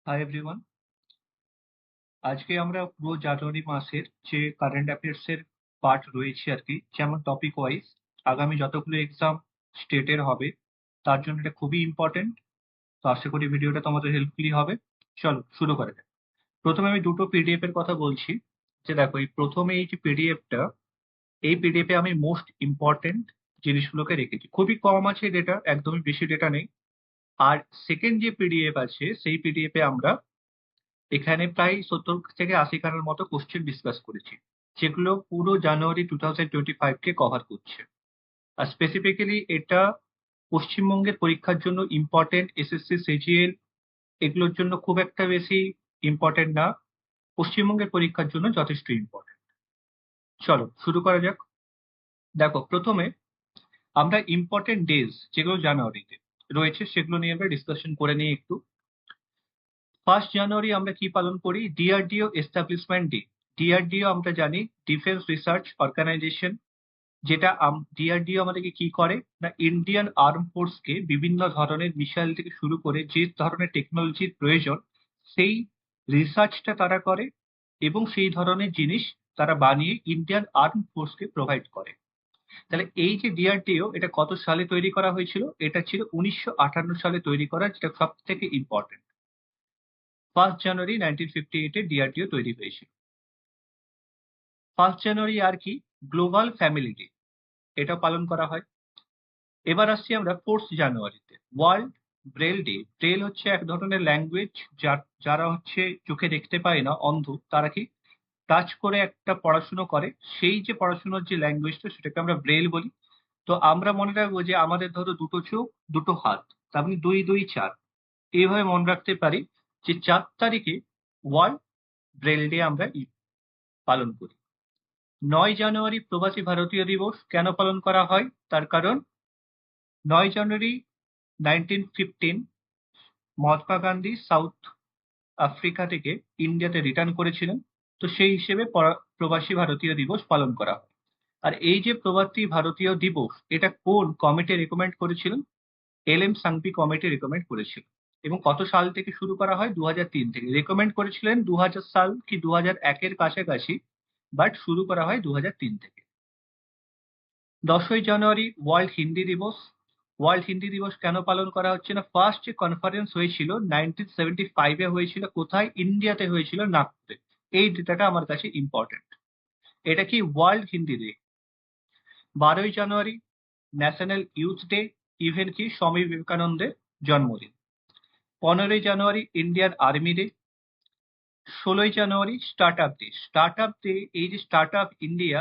Hi everyone. আজকে আমরা পুরো জানুয়ারি মাসের যে কারেন্ট অ্যাফেয়ার্স এর পার্ট রয়েছে আর কি, যেমন টপিক ওয়াইজ আগামী যতগুলো এক্সাম স্টেটের হবে তার জন্য এটা খুবই ইম্পর্টেন্ট। তো আশা করি ভিডিওটা তোমাদের হেল্পফুলি হবে। চলো শুরু করা যাক। প্রথমে আমি দুটো পিডিএফ এর কথা বলছি। যে দেখো, এই প্রথমে এই যে পিডিএফটা, এই পিডিএফ এ আমি মোস্ট ইম্পর্টেন্ট জিনিসগুলোকে রেখেছি। খুবই কম আছে ডেটা, একদমই বেশি ডেটা নেই। আর সেকেন্ড যে পিডিএফ আছে সেই পিডিএফ এ আমরা এখানে প্রায় 70 থেকে 80 খানার মতো কোশ্চেন ডিসকাস করেছি, যেগুলো পুরো জানুয়ারি 2025 কে কভার করছে। আর স্পেসিফিক্যালি এটা পশ্চিমবঙ্গের পরীক্ষার জন্য ইম্পর্টেন্ট, এসএসসি সিজিএল এগুলোর জন্য খুব একটা বেশি ইম্পর্টেন্ট না, পশ্চিমবঙ্গের পরীক্ষার জন্য যথেষ্ট ইম্পর্টেন্ট। চলো শুরু করা যাক। দেখো, প্রথমে আমরা ইম্পর্টেন্ট ডেজ যেগুলো জানুয়ারিতে রয়েছে সেগুলো নিয়ে আমরা ডিসকাশন করে নিই একটু। 1 জানুয়ারি আমরা কি পালন করি? DRDO establishment day. ডিআরডিও আমরা জানি ডিফেন্স রিসার্চ অর্গানাইজেশন, যেটা ডিআরডিও আমাদেরকে কি করে না, ইন্ডিয়ান আর্ম ফোর্সকে বিভিন্ন ধরনের মিসাইল থেকে শুরু করে যে ধরনের টেকনোলজির প্রয়োজন সেই রিসার্চটা তারা করে এবং সেই ধরনের জিনিস তারা বানিয়ে ইন্ডিয়ান আর্ম ফোর্সকে প্রোভাইড করে। তাহলে এই যে ডিআরডিও, এটা কত সালে তৈরি করা হয়েছিল? এটা ছিল 1958 সালে তৈরি করা, যেটা সব থেকে ইম্পর্টেন্ট। 1 জানুয়ারি 1958 ডিআরডিও তৈরি হয়েছিল। 1 জানুয়ারি আর কি, গ্লোবাল ফ্যামিলি ডে, এটা পালন করা হয়। এবার আসছি আমরা 4 জানুয়ারিতে, ওয়ার্ল্ড ব্রেল ডে। ব্রেল হচ্ছে এক ধরনের ল্যাঙ্গুয়েজ, যারা হচ্ছে চোখে দেখতে পায় না, অন্ধ, তারা কি টাচ করে একটা পড়াশুনো করে, সেই যে পড়াশোনার যে ল্যাঙ্গুয়েজটা সেটাকে আমরা ব্রেল বলি। তো আমরা মনে রাখবো যে আমাদের ধরো দুটো চোখ, দুটো হাত, তার মানে 2 2 4, এইভাবে মনে রাখতে পারি যে 4 তারিখে ওয়ার্ল্ড ব্রেল ডে আমরা পালন করি। 9 জানুয়ারি প্রবাসী ভারতীয় দিবস কেন পালন করা হয়? তার কারণ 9 জানুয়ারি 1915 মহাত্মা গান্ধী সাউথ আফ্রিকা থেকে ইন্ডিয়াতে রিটার্ন করেছিলেন। তো সেই হিসেবে প্রবাসী ভারতীয় দিবস পালন করা হয়। আর এই যে প্রবাসী ভারতীয় দিবস, এটা কোন কমিটি রেকমেন্ড করেছিলেন? L M Sanghvi committee recommend করেছিল। এবং কত সাল থেকে শুরু করা হয়? 2003 থেকে। রেকমেন্ড করেছিলেন 2000 সাল কি 2001-এর কাছাকাছি, বাট শুরু করা হয় 2003 থেকে। 10 জানুয়ারি ওয়ার্ল্ড হিন্দি দিবস। ওয়ার্ল্ড হিন্দি দিবস কেন পালন করা হচ্ছে না? ফার্স্ট যে কনফারেন্স হয়েছিল 1975-এ হয়েছিল, কোথায়? ইন্ডিয়াতে হয়েছিল, নাগপুরে। এই ডেটাটা আমার কাছে ইম্পর্টেন্ট। এটা কি ওয়ার্ল্ড হিন্দি ডে। 12 জানুয়ারি ন্যাশনাল ইউথ ডে, ইভেন কি স্বামী বিবেকানন্দের জন্মদিন। 15 জানুয়ারি ইন্ডিয়ান আর্মি ডে। 16 জানুয়ারি start up day. Start up day, এই যে স্টার্ট আপ ইন্ডিয়া,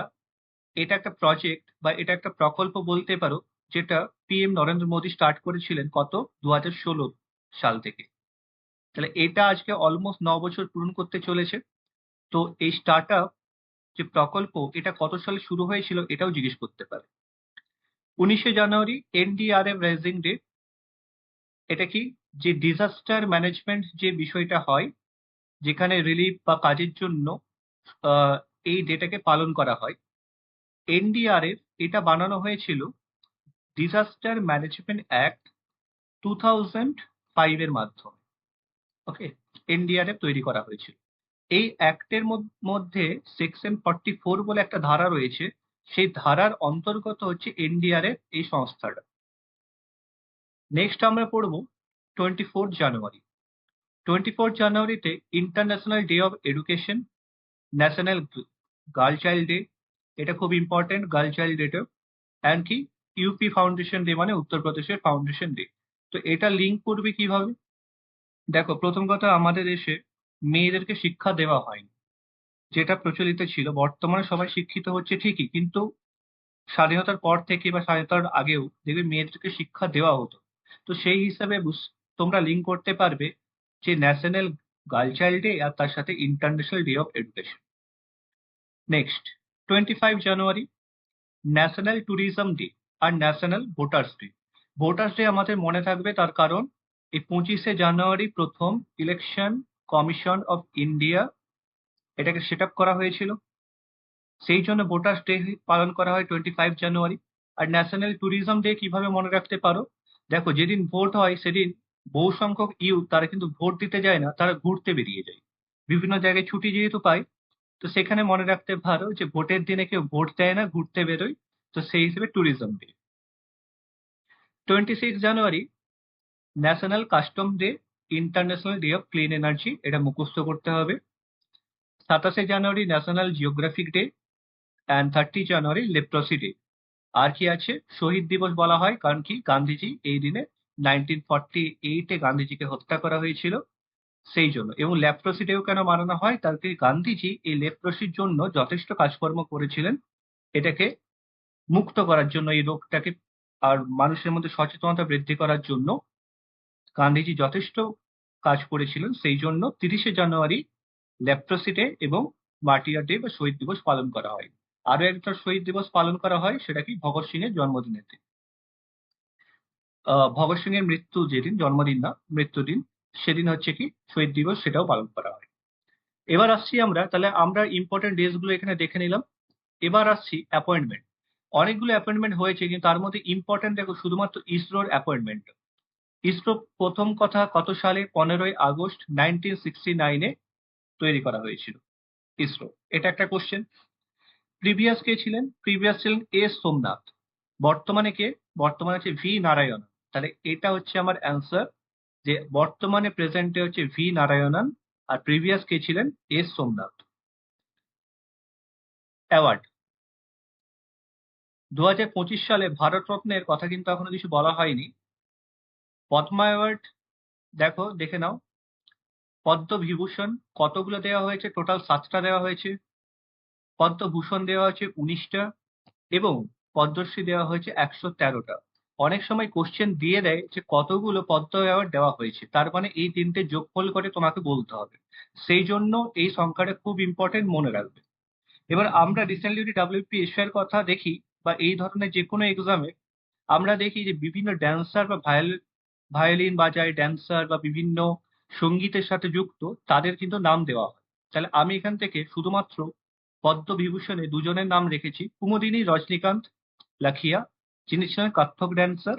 এটা একটা প্রজেক্ট বা এটা একটা প্রকল্প বলতে পারো, যেটা পিএম নরেন্দ্র মোদী স্টার্ট করেছিলেন কত, 2016 সাল থেকে। তাহলে এটা আজকে অলমোস্ট 9 বছর পূরণ করতে চলেছে। তো এই স্টার্ট আপ যে প্রকল্প, এটা কত সালে শুরু হয়েছিল এটাও জিজ্ঞেস করতে পারে। 19 জানুয়ারি এনডিআরএফ রেজিং ডে। এটা কি, যে ডিজাস্টার ম্যানেজমেন্ট যে বিষয়টা হয়, যেখানে রিলিফ বা কাজের জন্য আহ, এই ডেটাকে পালন করা হয়। এনডিআরএফ এটা বানানো হয়েছিল ডিজাস্টার ম্যানেজমেন্ট অ্যাক্ট 2005-এর মাধ্যমে। ওকে, এনডিআরএফ তৈরি করা হয়েছিল। এই অ্যাক্টের মধ্যে সেকশন 44 বলে একটা ধারা রয়েছে, সেই ধারার অন্তর্গত হচ্ছে এনডিআরএফ এই সংস্থাটা। নেক্সট আমরা পড়বো 24 জানুয়ারি। 24 জানুয়ারিতে international day of education, national girl child day, এটা খুব important, girl child data. And কি, ইউপি ফাউন্ডেশন ডে মানে উত্তরপ্রদেশের ফাউন্ডেশন ডে। তো এটা লিঙ্ক করবে কিভাবে? দেখো, প্রথম কথা, আমাদের দেশে মেয়েদেরকে শিক্ষা দেওয়া হয়নি, যেটা প্রচলিত ছিল। বর্তমানে সবাই শিক্ষিত হচ্ছে ঠিকই, কিন্তু স্বাধীনতার পর থেকে বা স্বাধীনতার আগেও দেখবে মেয়েদেরকে শিক্ষা দেওয়া হতো। তো সেই হিসাবে তোমরা লিঙ্ক করতে পারবে যে ন্যাশনাল গার্ল চাইল্ড ডে আর তার সাথে international day of education. Next 25 January national tourism day আর national voters day. Voters day আমাদের মনে থাকবে, তার কারণ এই 25 জানুয়ারি প্রথম ইলেকশন কমিশন অফ ইন্ডিয়া এটাকে সেট আপ করা হয়েছিল, সেই জন্য ভোটার্স ডে পালন করা হয় 25 জানুয়ারি। আর ন্যাশনাল ট্যুরিজম ডে কিভাবে মনে রাখতে পারো? দেখো, যেদিন ভোট হয় সেদিন বহু সংখ্যক ইউথ তারা কিন্তু ভোট দিতে যায় না, তারা ঘুরতে বেরিয়ে যায়। বিভিন্ন জায়গায় ছুটি যেহেতু পায়, তো সেখানে মনে রাখতে পারো যে ভোটের দিনে কেউ ভোট দেয় না, ঘুরতে বেরোয়। তো সেই হিসেবে ট্যুরিজম ডে। 26 জানুয়ারি national custom day, international day of clean energy, এটা মুখস্থ করতে হবে। 27 জানুয়ারি ন্যাশনাল জিওগ্রাফিক ডে, অ্যান্ড 30 জানুয়ারি লেপ্রসি ডে। আর কি আছে, শহীদ দিবস বলা হয় কারণ কি গান্ধীজি এই দিনে 1948-এ গান্ধীজিকে হত্যা করা হয়েছিল সেই জন্য। এবং লেপ্রসি ডেও কেন মানানো হয়, তার কি গান্ধীজি এই লেপ্রসির জন্য যথেষ্ট কাজকর্ম করেছিলেন, এটাকে মুক্ত করার জন্য, এই রোগটাকে আর মানুষের মধ্যে সচেতনতা বৃদ্ধি করার জন্য গান্ধীজি যথেষ্ট কাজ করেছিলেন। সেই জন্য 30শে জানুয়ারি লেপ্রসি ডে এবং মার্টিয়ার ডে বা শহীদ দিবস পালন করা হয়। আরো একটা শহীদ দিবস পালন করা হয়, সেটা কি ভগৎ সিং এর জন্মদিনেতে। ভগৎ সিং এর মৃত্যু যেদিন, জন্মদিন না, মৃত্যুদিন, সেদিন হচ্ছে কি শহীদ দিবস, সেটাও পালন করা হয়। এবার আসছি আমরা, তাহলে আমরা ইম্পর্টেন্ট ডেজ গুলো এখানে দেখে নিলাম। এবার আসছি অ্যাপয়েন্টমেন্ট। অনেকগুলো অ্যাপয়েন্টমেন্ট হয়েছে, কিন্তু তার মধ্যে ইম্পর্টেন্ট দেখো শুধুমাত্র ইসরোর অ্যাপয়েন্টমেন্ট। ইসরো প্রথম কথা কত সালে, 15ই আগস্ট 1969-এ তৈরি করা হয়েছিল ইসরো। এটা একটা কোশ্চেন। প্রিভিয়াস কে ছিলেন? প্রিভিয়াস ছিলেন এস সোমনাথ। বর্তমানে কে? বর্তমানে হচ্ছে ভি নারায়ণন। তাহলে এটা হচ্ছে আমার অ্যান্সার, যে বর্তমানে প্রেজেন্টে হচ্ছে ভি নারায়ণন, আর প্রিভিয়াস কে ছিলেন? এস সোমনাথ। অ্যাওয়ার্ড 2025 সালে ভারতরত্নের কথা কিন্তু এখনো কিছু বলা হয়নি। পদ্মা অ্যাওয়ার্ড দেখো, দেখে নাও। পদ্মবিভূষণ কতগুলো দেওয়া হয়েছে? টোটাল 7টা দেওয়া হয়েছে। পদ্মভূষণ দেওয়া হয়েছে 19টা, এবং পদ্মশ্রী দেওয়া হয়েছে 113টা। অনেক সময় কোশ্চেন দিয়ে দেয় যে কতগুলো পদ্ম অ্যাওয়ার্ড দেওয়া হয়েছে, তার মানে এই তিনটে যোগফল করে তোমাকে বলতে হবে। সেই জন্য এই সংখ্যাটা খুব ইম্পর্টেন্ট, মনে রাখবে। এবার আমরা রিসেন্টলি যদি WPSI এর কথা দেখি, বা এই ধরনের যে কোনো এক্সামে আমরা দেখি যে বিভিন্ন ড্যান্সার বা ভায়োলিন বাজায় ড্যান্সার বা বিভিন্ন সঙ্গীতের সাথে যুক্ত, তাদের কিন্তু নাম দেওয়া হয়। তাহলে আমি এখান থেকে শুধুমাত্র পদ্মবিভূষণে দুজনের নাম রেখেছি, কুমুদিনী রজনীকান্ত লাখিয়া, যিনি ছিলেন কত্থক ড্যান্সার।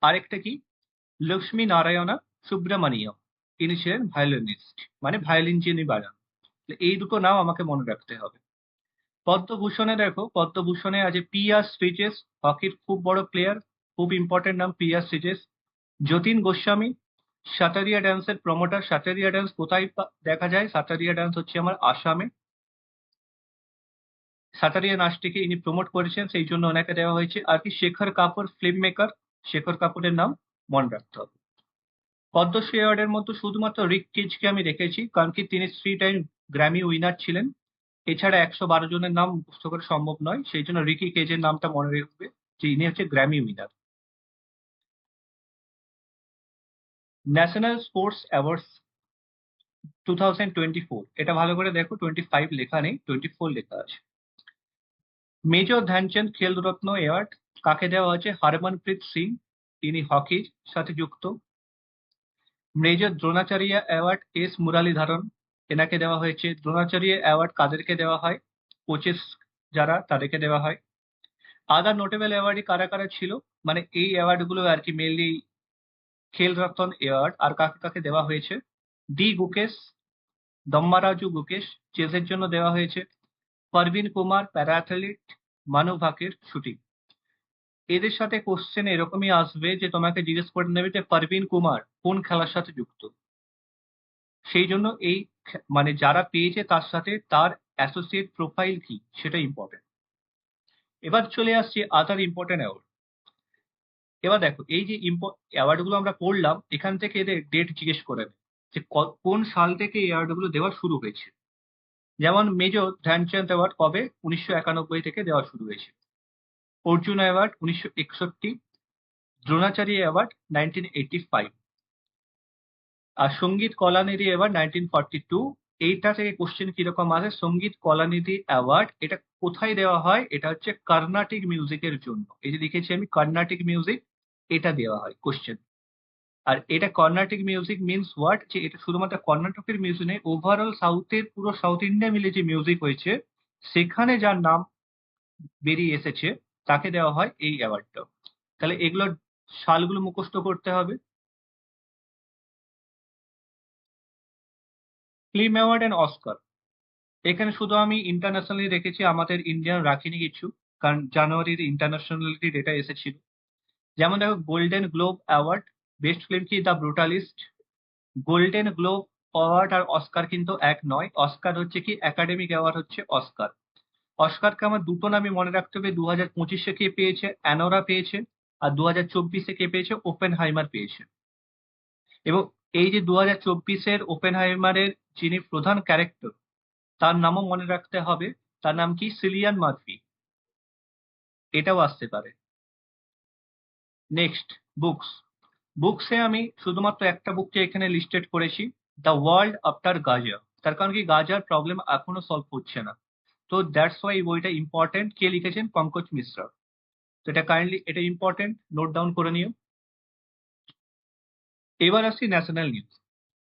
আরেকটা কি, লক্ষ্মী নারায়ণা সুব্রমণিয়ম, তিনি ছিলেন ভায়োলিনিস্ট, মানে ভায়োলিন যিনি বাজান। এই দুটো নাম আমাকে মনে রাখতে হবে। পদ্মভূষণে দেখো, পদ্মভূষণে আছে PR শ্রীজেশ, হকির খুব বড় প্লেয়ার, খুব ইম্পর্টেন্ট নাম PR শ্রীজেশ। যতীন গোস্বামী, সাতারিয়া ড্যান্সের প্রমোটার। সাতারিয়া ড্যান্স কোথায় দেখা যায়? সাতারিয়া ড্যান্স হচ্ছে আমার আসামে। সাতারিয়া নাচটিকে ইনি প্রমোট করেছেন, সেই জন্য ওনাকে দেওয়া হয়েছে। আর কি, শেখর কাপুর ফিল্ম মেকার, শেখর কাপুরের নাম মনে রাখতে হবে। পদ্মশ্রী অ্যাওয়ার্ডের মধ্যে শুধুমাত্র রিক কিজকে আমি রেখেছি, কারণ কি তিনি 3 টাইম গ্র্যামি উইনার ছিলেন। এছাড়া 112 জনের নাম মুখস্থ করা সম্ভব নয়, সেই জন্য রিকি কেজের নামটা মনে রাখবে, যে ইনি হচ্ছে Grammy winner. National sports awards 2024, এটা ভালো করে দেখো, 25 লেখা নেই, 24 লেখা আছে। মেজর ধ্যানচাঁদ খেলরত্ন অ্যাওয়ার্ড কাকে দেওয়া হয়েছে? হরমনপ্রীত সিং, তিনি হকির সাথে যুক্ত। মেজর দ্রোণাচার্য অ্যাওয়ার্ড এস মুরালীধরন, এনাকে দেওয়া হয়েছে। দ্রোণাচার্য অ্যাওয়ার্ড কাদেরকে দেওয়া হয়? কোচেস যারা, তাদেরকে দেওয়া হয়। আদার নোটেবল অ্যাওয়ার্ডই কারা কারা ছিল, মানে এই অ্যাওয়ার্ড গুলো আর কি মেনলি খেলরত্ন অ্যাওয়ার্ড আর কাকে কাকে দেওয়া হয়েছে? ডি গুকেশ, দম্মারাজু গুকেশ, চেসের জন্য দেওয়া হয়েছে। পারভিন কুমার, প্যারা অ্যাথলিট। মানু ভাকের, শুটিং। এদের সাথে কোশ্চেন এরকমই আসবে যে তোমাকে জিজ্ঞেস করে নেবে যে পারভিন কুমার কোন খেলার সাথে যুক্ত। সেই জন্য এই মানে যারা পেয়েছে তার সাথে তার অ্যাসোসিয়েট প্রোফাইল কি, সেটা ইম্পর্টেন্ট। এবার চলে আসছে আদার ইম্পর্টেন্ট অ্যাওয়ার্ড। এবার দেখো, এই যে অ্যাওয়ার্ড গুলো আমরা পড়লাম, এখান থেকে এদের ডেট জিজ্ঞেস করে নেবে যে কোন সাল থেকে এই অ্যাওয়ার্ড গুলো দেওয়া শুরু হয়েছে। যেমন মেজর ধ্যানচাঁদ অ্যাওয়ার্ড কবে? 1991 থেকে দেওয়া শুরু হয়েছে। অর্জুন অ্যাওয়ার্ড 1961। দ্রোণাচার্য অ্যাওয়ার্ড 1985। আর সঙ্গীত কলানিধি অ্যাওয়ার্ড 1942। এইটা থেকে কোশ্চেন কিরকম আসে, সঙ্গীত কলানিধি অ্যাওয়ার্ড এটা কোথায় দেওয়া হয়? এটা হচ্ছে কর্ণাটিক মিউজিকের জন্য। এই যে লিখেছি আমি কর্ণাটিক মিউজিক, এটা দেওয়া হয় কোশ্চেন। আর এটা কর্ণাটিক মিউজিক মিনস হোয়াট, যে এটা শুধুমাত্র কর্ণাটকের মিউজিক নেই, ওভারঅল সাউথের, পুরো সাউথ ইন্ডিয়া মিলে যে মিউজিক হয়েছে, সেখানে যার নাম বেরিয়ে এসেছে, তাকে দেওয়া হয় এই অ্যাওয়ার্ডটা। তাহলে এগুলোর সালগুলো মুখস্থ করতে হবে। ফিল্ম অ্যাওয়ার্ড অ্যান্ড অস্কার, এখানে শুধু আমি ইন্টারন্যাশনালি রেখেছি, আমাদের ইন্ডিয়ান রাখিনি কিছু, কারণ জানুয়ারির ইন্টারন্যাশনালিটি ডেটা এসেছিল। যেমন দেখো, Golden Globe award, best film কি the Brutalist. Golden Globe award আর অস্কার কিন্তু এক নয়। অস্কার হচ্ছে কি একাডেমিক অ্যাওয়ার্ড, হচ্ছে অস্কার। অস্কারকে আমার দুটো নামই মনে রাখতে হবে, 2025-এ কে পেয়েছে, অ্যানোরা পেয়েছে, আর 2024-এ কে পেয়েছে, ওপেন হাইমার পেয়েছে। এবং এই যে 2024-এর ওপেন হাইমারের যিনি প্রধান ক্যারেক্টার, তার নামও মনে রাখতে হবে। তার নাম কি? Cillian Murphy. এটাও আসতে পারে। Next, books. বুকসে আমি শুধুমাত্র একটা বুককে এখানে লিস্টেড করেছি, দ্য ওয়ার্ল্ড আফটার গাজা। তার কারণ কি, গাজার প্রবলেম এখনো সলভ হচ্ছে না। তো দ্যাটস ওয়াই এই বইটা ইম্পর্টেন্ট। কে লিখেছেন? পঙ্কজ মিশ্রা। তো এটা কাইন্ডলি, এটা ইম্পর্টেন্ট, নোট ডাউন করে নিও। এবার আসছি ন্যাশনাল নিউজ।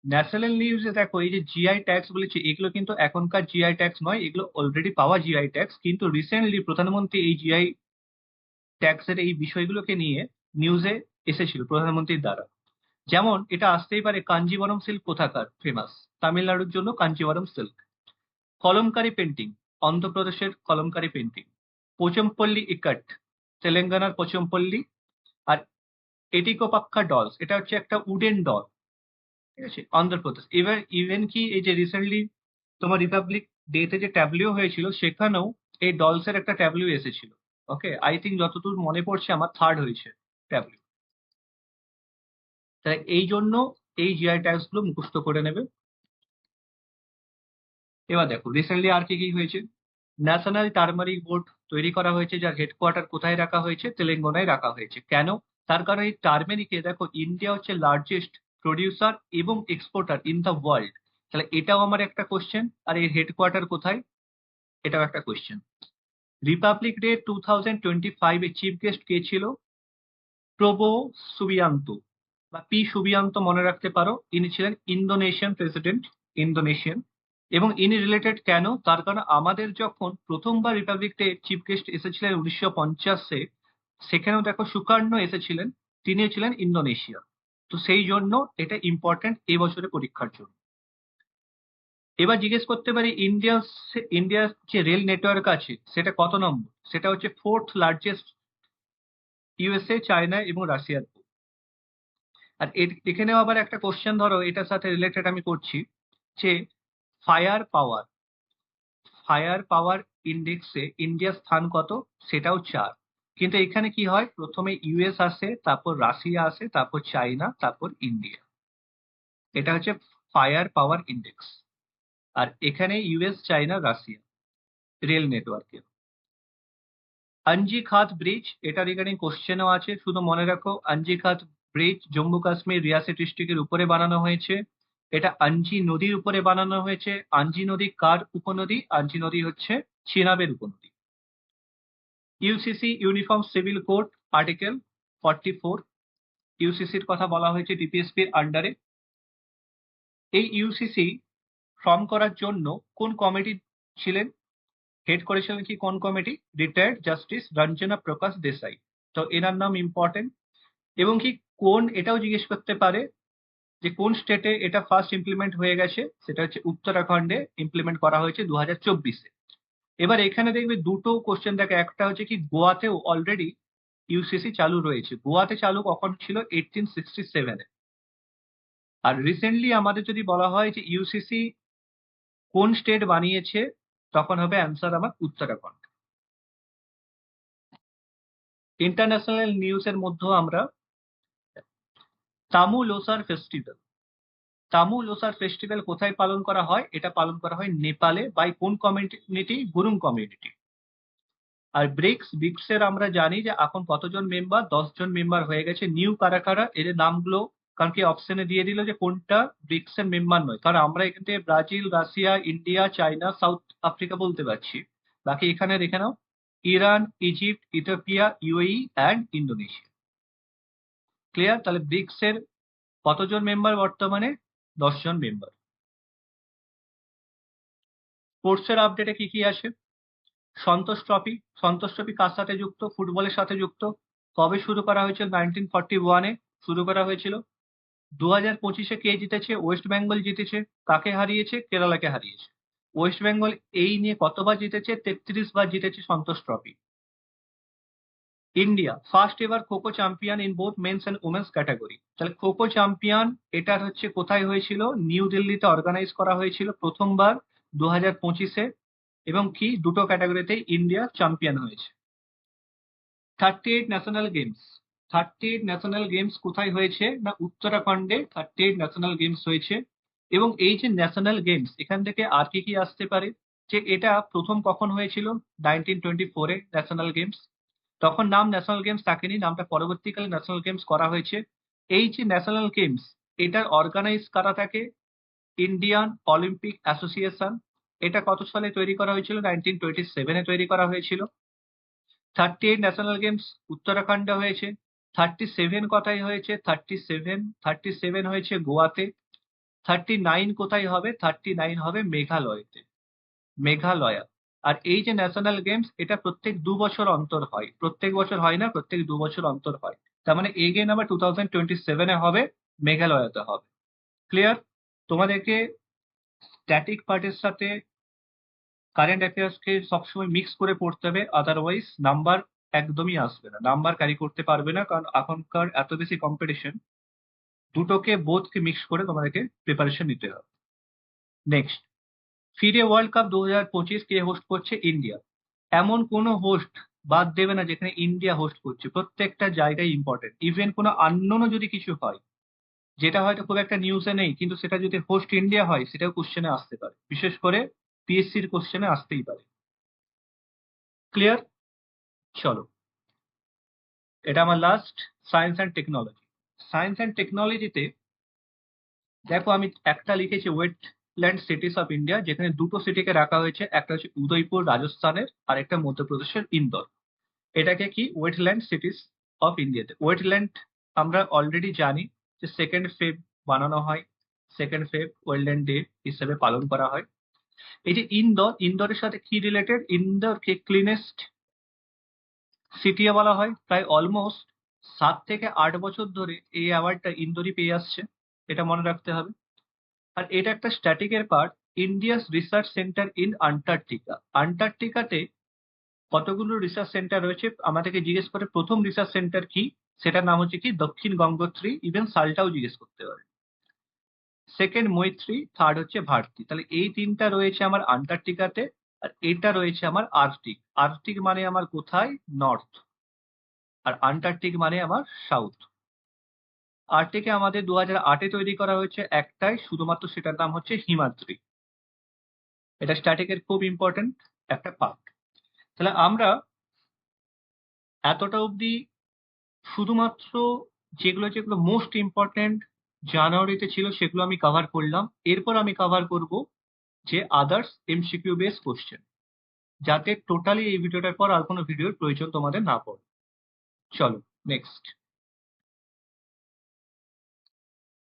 ন্যাশনাল নিউজে দেখো, এই যে জিআই ট্যাক্স বলেছি, এগুলো কিন্তু এখনকার জিআই ট্যাক্স নয়, এগুলো অলরেডি পাওয়া জিআই ট্যাক্স। কিন্তু রিসেন্টলি প্রধানমন্ত্রী এই জিআই ট্যাক্সের এই বিষয়গুলোকে নিয়ে নিউজে এসেছিল প্রধানমন্ত্রীর দ্বারা। যেমন এটা আসতেই পারে, কাঞ্জিবরম সিল্ক কোথাকার ফেমাস? তামিলনাড়ুর জন্য কাঞ্জিবরম সিল্ক। কলমকারি পেন্টিং, অন্ধ্রপ্রদেশের কলমকারি পেন্টিং। পোচমপল্লী ইকাট, তেলেঙ্গানার পোচমপল্লী। আর এটিকোপাক্কা ডলস, এটা হচ্ছে একটা উডেন ডল, ঠিক আছে, অন্ধ্রপ্রদেশ। এবার ইভেন কি, এই যে রিসেন্টলি তোমার রিপাবলিক ডেতে যে ট্যাবলিও হয়েছিল, সেখানেও এই ডলসের একটা ট্যাবলিও এসেছিল। ওকে, আই থিঙ্ক যতদূর মনে পড়ছে আমার থার্ড হয়েছে ট্যাবলিও। তাই এই জন্য এই জিআই ট্যাক্স গুলো মুখস্থ করে নেবে। এবার দেখো রিসেন্টলি আর কি কি হয়েছে। ন্যাশনাল টার্মারিক বোর্ড তৈরি করা হয়েছে, যার হেডকোয়ার্টার কোথায় রাখা হয়েছে? তেলেঙ্গানায় রাখা হয়েছে। কেন? তার কারণ এই টার্মেরিকে দেখো, ইন্ডিয়া হচ্ছে লার্জেস্ট প্রডিউসার এবং এক্সপোর্টার ইন দ্য ওয়ার্ল্ড। তাহলে এটাও আমার একটা কোশ্চেন। আর এর হেডকোয়ার্টার কোথায়? এটাও একটা কোশ্চেন। রিপাবলিক ডে 2025 এ চিফ গেস্ট কে ছিল? প্রবো সুবিয়ান্ত, বা পি সুবিয়ান্ত মনে রাখতে পারো। ইনি ছিলেন ইন্দোনেশিয়ান প্রেসিডেন্ট, ইন্দোনেশিয়ান। এবং ইনি রিলেটেড কেন? তার কারণ আমাদের যখন প্রথমবার রিপাবলিক ডে চিফ গেস্ট এসেছিলেন 1950-এ, সেখানেও দেখো সুকার্ণ এসেছিলেন, তিনিও ছিলেন ইন্দোনেশিয়া। তো সেই জন্য এটা ইম্পর্টেন্ট এই বছরের পরীক্ষার জন্য। এবার জিজ্ঞেস করতে পারি, ইন্ডিয়ার যে রেল নেটওয়ার্ক আছে সেটা কত নম্বর? সেটা হচ্ছে ফোর্থ লার্জেস্ট, ইউএসএ, চায়না এবং রাশিয়ার পর। আর এখানেও আবার একটা কোশ্চেন, ধরো এটার সাথে রিলেটেড আমি করছি, যে ফায়ার পাওয়ার, ফায়ার পাওয়ার ইন্ডেক্সে ইন্ডিয়ার স্থান কত? সেটাও 4। কিন্তু এখানে কি হয়, প্রথমে ইউএস আসে, তারপর রাশিয়া আসে, তারপর চায়না, তারপর ইন্ডিয়া। এটা হচ্ছে ফায়ার পাওয়ার ইন্ডেক্স। আর এখানে ইউএস, চায়না, রাশিয়া রেল নেটওয়ার্কে। অঞ্জি খাত ব্রিজ, এটা রিগার্ডিং কোশ্চেনও আছে, শুধু মনে রাখো অঞ্জি খাত ব্রিজ জম্মু কাশ্মীর রিয়াসি ডিস্ট্রিক্টের উপরে বানানো হয়েছে। এটা আঞ্জি নদীর উপরে বানানো হয়েছে। আঞ্জি নদী কার উপনদী? আঞ্জি নদী হচ্ছে চিনাবের উপনদী। UCC uniform civil code article 44, ইউসিসির কথা বলা হয়েছে ডিপিএসপির আন্ডারে। এই ইউসিসি ফর্ম করার জন্য কোন কমিটি ছিলেন? হেড করেছিলেন কি কোন কমিটি? রিটায়ার্ড জাস্টিস রঞ্জনা প্রকাশ দেসাই। তো এনার নাম ইম্পর্টেন্ট। এবং কি কোন, এটাও জিজ্ঞেস করতে পারে যে কোন স্টেটে এটা ফার্স্ট ইমপ্লিমেন্ট হয়ে গেছে? সেটা হচ্ছে উত্তরাখণ্ডে ইমপ্লিমেন্ট করা হয়েছে 2024-এ। এবার এখানে দেখবে দুটো কোশ্চেন দেখে, একটা হচ্ছে কি গোয়াতেও অলরেডি ইউসিসি চালু রয়েছে। গোয়াতে চালু কখন ছিল? 1867-এ। আর রিসেন্টলি আমাদের যদি বলা হয় যে ইউসিসি কোন স্টেট বানিয়েছে, তখন হবে অ্যান্সার আমার উত্তরাখণ্ড। ইন্টারন্যাশনাল নিউজের মধ্যেও আমরা তামু লোসার ফেস্টিভ্যাল, তামু লোসার ফেস্টিভ্যাল কোথায় পালন করা হয়? এটা পালন করা হয় নেপালে। বাই কোন কমিউনিটি? গুরুং কমিউনিটি। আর ব্রিক্সের আমরা জানি যে এখন কতজন মেম্বার? 10 জন মেম্বার হয়ে গেছে। নিউ কারা কারা, এদের নামগুলো কারণ কি অপশনে দিয়ে দিল যে কোনটা ব্রিক্সের মেম্বার নয়। কারণ আমরা এখান থেকে Brazil, Russia, India, China, South Africa বলতে পারছি। বাকি এখানে দেখে নাও, Iran, Egypt, Ethiopia, UAE and Indonesia. Clear? তাহলে ব্রিক্সের কতজন মেম্বার বর্তমানে? 10 জন মেম্বার। স্পোর্টসের আপডেটে কি কি আছে? সন্তোষ ট্রফি, সন্তোষ ট্রফি কার সাথে যুক্ত? ফুটবলের সাথে যুক্ত। কবে শুরু করা হয়েছিল? 1941-এ শুরু করা হয়েছিল। 2025-এ কে জিতেছে? ওয়েস্ট বেঙ্গল জিতেছে। কাকে হারিয়েছে? কেরালাকে হারিয়েছে। ওয়েস্ট বেঙ্গল এই নিয়ে কতবার জিতেছে? 33 বার জিতেছে Santosh trophy. India first ever kho kho champion in both men's and women's category. তাহলে খোখো চ্যাম্পিয়ন এটার হচ্ছে কোথায় হয়েছিল? নিউ দিল্লিতে অর্গানাইজ করা হয়েছিল প্রথমবার 2025-এ, এবং কি দুটো ক্যাটাগরিতে ইন্ডিয়া চ্যাম্পিয়ন হয়েছে। 38 ন্যাশনাল গেমস। 38 ন্যাশনাল গেমস কোথায় হয়েছে? না উত্তরাখণ্ডে 38 ন্যাশনাল গেমস হয়েছে। এবং এই যে ন্যাশনাল গেমস, এখান থেকে আর কি কি আসতে পারে? যে এটা প্রথম কখন হয়েছিল? 1924-এ ন্যাশনাল গেমস। তখন নাম ন্যাশনাল গেমস থাকেনি, নামটা পরবর্তীকালে ন্যাশনাল গেমস করা হয়েছে। এই যে ন্যাশনাল গেমস, এটার অর্গানাইজ করা থাকে ইন্ডিয়ান অলিম্পিক অ্যাসোসিয়েশন। এটা কত সালে তৈরি করা হয়েছিল? 1927-এ তৈরি করা হয়েছিল। 38 ন্যাশনাল গেমস উত্তরাখণ্ডে হয়েছে। 37 কোথায় হয়েছে? 37 হয়েছে গোয়াতে। 39 কোথায় হবে? 39 হবে মেঘালয়তে, মেঘালয়া। আর এই যে ন্যাশনাল গেমস, এটা প্রত্যেক 2 বছর অন্তর হয়, প্রত্যেক বছর হয় না, প্রত্যেক 2 বছর অন্তর হয়। তার মানে এগেন আবার 2027-এ হবে, মেঘালয়াতে হবে। ক্লিয়ার? তোমাদেরকে স্ট্যাটিক পার্টের সাথে কারেন্ট অ্যাফেয়ার্সকে সবসময় মিক্স করে পড়তে হবে, আদারওয়াইজ নাম্বার একদমই আসবে না, নাম্বার ক্যারি করতে পারবে না, কারণ এখনকার এত বেশি কম্পিটিশন, দুটোকে বোথকে মিক্স করে তোমাদেরকে প্রিপারেশন নিতে হবে। নেক্সট, ফিডে ওয়ার্ল্ড কাপ 2025 কে হোস্ট করছে? ইন্ডিয়া। এমন কোনো হোস্ট বাদ দেবে না যেখানে ইন্ডিয়া হোস্ট করছে, প্রত্যেকটা জায়গায় ইম্পর্টেন্ট। ইভেন কোনো আননোনও যদি কিছু হয়, যেটা হয়তো খুব একটা নিউজে নেই, কিন্তু সেটা যদি হোস্ট ইন্ডিয়া হয়, সেটাও কোশ্চেনে আসতে পারে, বিশেষ করে পিএসসির কোশ্চেনে আসতেই পারে। ক্লিয়ার? চলো, এটা আমার last, science and technology. Science and টেকনোলজিতে দেখো আমি একটা লিখেছি ওয়েটল্যান্ড সিটিস অফ ইন্ডিয়া, যেখানে দুটো সিটিকে রাখা হয়েছে, একটা হচ্ছে উদয়পুর রাজস্থানের, আর একটা মধ্যপ্রদেশের ইন্দোর। এটাকে কি ওয়েটল্যান্ড সিটিস অফ ইন্ডিয়াতে। ওয়েটল্যান্ড আমরা অলরেডি জানি যে 2 ফেব বানানো হয়, 2 ফেব ওয়েটল্যান্ড ডে হিসেবে পালন করা হয়। এই যে ইন্দোর, ইন্দোরের সাথে কি রিলেটেড? ইন্দোরকে ক্লিনেস্ট সিটি বলা হয়। প্রায় অলমোস্ট 7 থেকে 8 বছর ধরে এই অ্যাওয়ার্ডটা ইন্দোরই পেয়ে আসছে, এটা মনে রাখতে হবে। আর এটা একটা স্ট্যাটিকের part, India's research centre in Antarctica. আন্টার্কটিকাতে কতগুলো রিসার্চ সেন্টার রয়েছে? আমাদেরকে জিজ্ঞেস করে প্রথম রিসার্চ সেন্টার কি, সেটার নাম হচ্ছে কি দক্ষিণ গঙ্গোত্রী, ইভেন সালটাও জিজ্ঞেস করতে পারে। সেকেন্ড মৈত্রী, থার্ড হচ্ছে ভারতী। তাহলে এই তিনটা রয়েছে আমার আন্টার্কটিকাতে, আর এটা রয়েছে আমার আর্কটিক। আর্কটিক মানে আমার কোথায়? নর্থ। আর আন্টার্কটিক মানে আমার সাউথ। আর্কটিকে আমাদের 2008-এ তৈরি করা হয়েছে একটাই, শুধুমাত্র সেটার নাম হচ্ছে হিমাদ্রি। এটা স্ট্যাটিকের খুব ইম্পর্টেন্ট একটা পার্ট। তাহলে আমরা এতটা অবধি শুধুমাত্র যেগুলো যেগুলো মোস্ট ইম্পর্টেন্ট জানুয়ারিতে ছিল সেগুলো আমি কভার করলাম। এরপর আমি কভার করব যে আদার্স এমসিকিউ বেস কোশ্চেন, যাতে টোটালি এই ভিডিওটার পর আর কোনো ভিডিওর প্রয়োজন তোমাদের না পড়ে। চলো নেক্সট।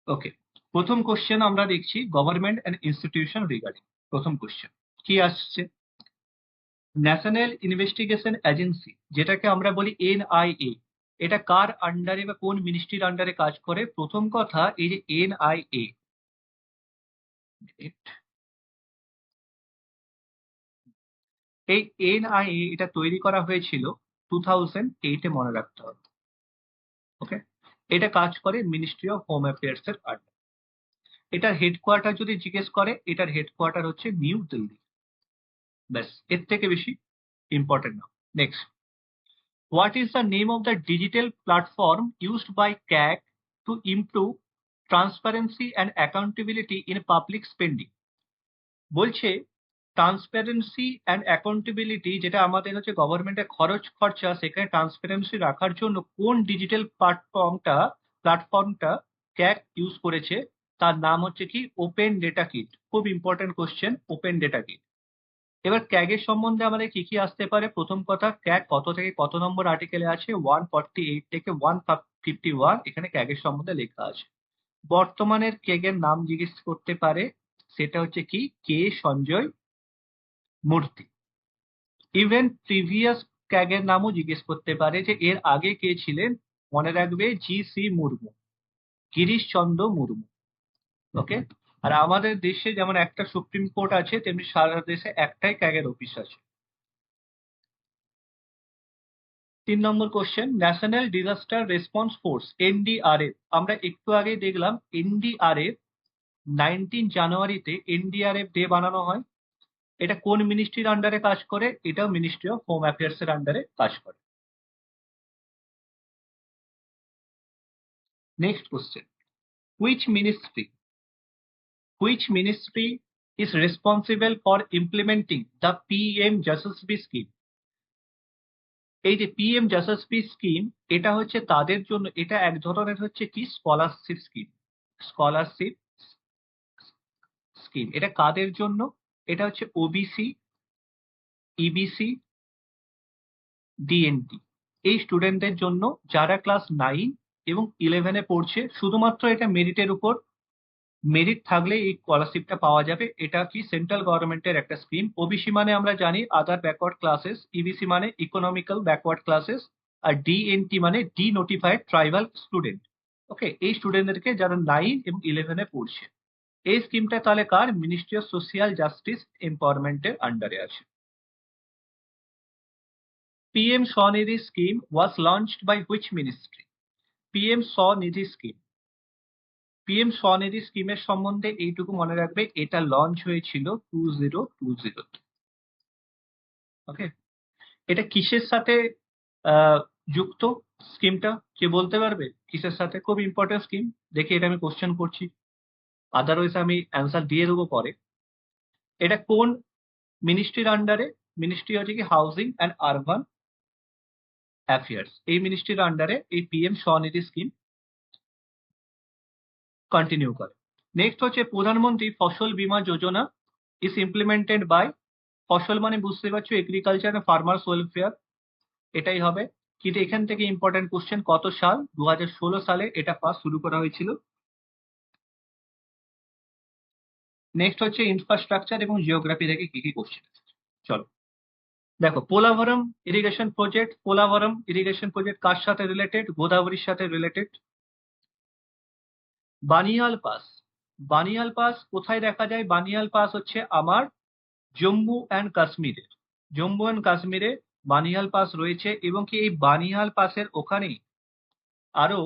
ওকে, প্রথম কোশ্চেন আমরা দেখছি গভর্নমেন্ট অ্যান্ড ইনস্টিটিউশন রিগার্ডিং। প্রথম কোশ্চেন কি আসছে? ন্যাশনাল ইনভেস্টিগেশন এজেন্সি, যেটাকে আমরা বলি এনআইএ, এটা কার আন্ডারে বা কোন মিনিস্ট্রির আন্ডারে কাজ করে? প্রথম কথা, এই যে এনআইএ, এই এনআইএ এটা তৈরি করা হয়েছিল 2008-এ, মনে রাখতে হবে। ওকে, এটা কাজ করে মিনিস্ট্রি অফ হোম অ্যাফেয়ার্স এর আন্ডার। এটার হেডকোয়ার্টার যদি জিজ্ঞেস করে, এটার হেডকোয়ার্টার হচ্ছে নিউ দিল্লি। ব্যাস, এর থেকে বেশি ইম্পর্টেন্ট না। Next, what is the name of the digital platform used by CAG to improve transparency and accountability in public spending? বলছে ট্রান্সপারেন্সি অ্যান্ড অ্যাকাউন্টেবিলিটি, যেটা আমাদের হচ্ছে গভর্নমেন্টের খরচ খরচা, সেখানে ট্রান্সপারেন্সি রাখার জন্য কোন ডিজিটাল প্ল্যাটফর্মটা ক্যাগ ইউজ করেছে? তার নাম হচ্ছে কি ওপেন ডেটা কিট। খুব important question, open data kit. এবার ক্যাগের সম্বন্ধে আমাদের কি কি আসতে পারে? প্রথম কথা, ক্যাগ কত থেকে কত নম্বর আর্টিকেলে আছে? 148 থেকে 151 এখানে ক্যাগের সম্বন্ধে লেখা আছে। বর্তমানের ক্যাগের নাম জিজ্ঞেস করতে পারে, সেটা হচ্ছে কি কে সঞ্জয় মূর্তি। ইভেন প্রিভিয়াস ক্যাগের নামও জিজ্ঞেস করতে পারে যে এর আগে কে ছিলেন। মনে রাখবে জি.সি. মুর্মু, গিরিশ চন্দ্র মুর্মু। ওকে। আর আমাদের দেশে যেমন একটা সুপ্রিম কোর্ট আছে, তেমনি সারা দেশে একটাই ক্যাগের অফিস আছে। 3 number question, national disaster response force NDRF. আমরা একটু আগেই দেখলাম এনডিআরএফ 19 জানুয়ারিতে এনডিআরএফ ডে বানানো হয়। এটা কোন মিনিস্ট্রির আন্ডারে কাজ করে? এটাও মিনিস্ট্রি অফ হোম অ্যাফেয়ার্স এর আন্ডারে কাজ করে। Next question, which ministry is responsible for implementing the PM Yashasvi scheme? এই যে পিএম যশস্বী স্কিম, এটা হচ্ছে তাদের জন্য, এটা এক ধরনের হচ্ছে কি স্কলারশিপ স্কিম। স্কলারশিপ স্কিম এটা কাদের জন্য? এটা হচ্ছে ওবিসি, ইবিসি, ডিএনটি, এই স্টুডেন্টদের জন্য যারা ক্লাস 9 এবং 11-এ পড়ছে। শুধুমাত্র এটা মেরিটের উপর, মেরিট থাকলে এই স্কলারশিপটা পাওয়া যাবে। এটা কি সেন্ট্রাল গভর্নমেন্টের একটা স্কিম। ওবিসি মানে আমরা জানি আদার ব্যাকওয়ার্ড ক্লাসেস, ইবিসি মানে ইকোনমিক্যাল ব্যাকওয়ার্ড ক্লাসেস, আর ডিএনটি মানে ডি নোটিফাইড ট্রাইবাল স্টুডেন্ট। ওকে, এই স্টুডেন্টদেরকে যারা 9 এবং 11-এ পড়ছে। এই স্কিমটা তাহলে কার? মিনিস্ট্রি অফ সোশিয়াল জাস্টিস এম্পাওয়ারমেন্টের আন্ডারে আছে। PM Swanidhi scheme was launched by which ministry? PM Swanidhi scheme, PM Swanidhi স্কিমের সম্বন্ধে এইটুকু মনে রাখবে, এটা লঞ্চ হয়েছিল 2020। ওকে, এটা কিসের সাথে যুক্ত স্কিমটা? কে বলতে পারবে কিসের সাথে? খুব ইম্পর্টেন্ট স্কিম। দেখি এটা আমি কোশ্চেন করছি, আদারওয়াইজ আমি অ্যান্সার দিয়ে দেবো পরে। এটা কোন মিনিস্ট্রির আন্ডারে? মিনিস্ট্রি হচ্ছে কি হাউজিং অ্যান্ড আরবান অ্যাফেয়ার্স। এই মিনিস্ট্রির আন্ডারে এই পিএম স্বনিধি স্কিম কন্টিনিউ করে। নেক্সট হচ্ছে প্রধানমন্ত্রী ফসল বীমা যোজনা ইজ ইমপ্লিমেন্টেড বাই। ফসল মানে বুঝতে পারছো এগ্রিকালচার এন্ড ফার্মার্স ওয়েলফেয়ার, এটাই হবে। কিন্তু এখান থেকে ইম্পর্টেন্ট কোশ্চেন, কত সাল? 2016 সালে এটা পাস শুরু করা হয়েছিল। নেক্সট হচ্ছে ইনফ্রাস্ট্রাকচার এবং জিওগ্রাফি থেকে কি কি কোশ্চেন আছে। চলো দেখো, পোলাভরম ইরিগেশন প্রজেক্ট। পোলাভরম ইরিগেশন প্রজেক্ট কার সাথে রিলেটেড? গোদাবরীর সাথে related. Banial pass, Banial pass কোথায় দেখা যায়? বানিয়াল পাস হচ্ছে আমার জম্মু অ্যান্ড কাশ্মীরে। জম্মু অ্যান্ড কাশ্মীরে বানিয়াল পাস রয়েছে, এবং কি এই বানিয়াল পাসের ওখানেই আরো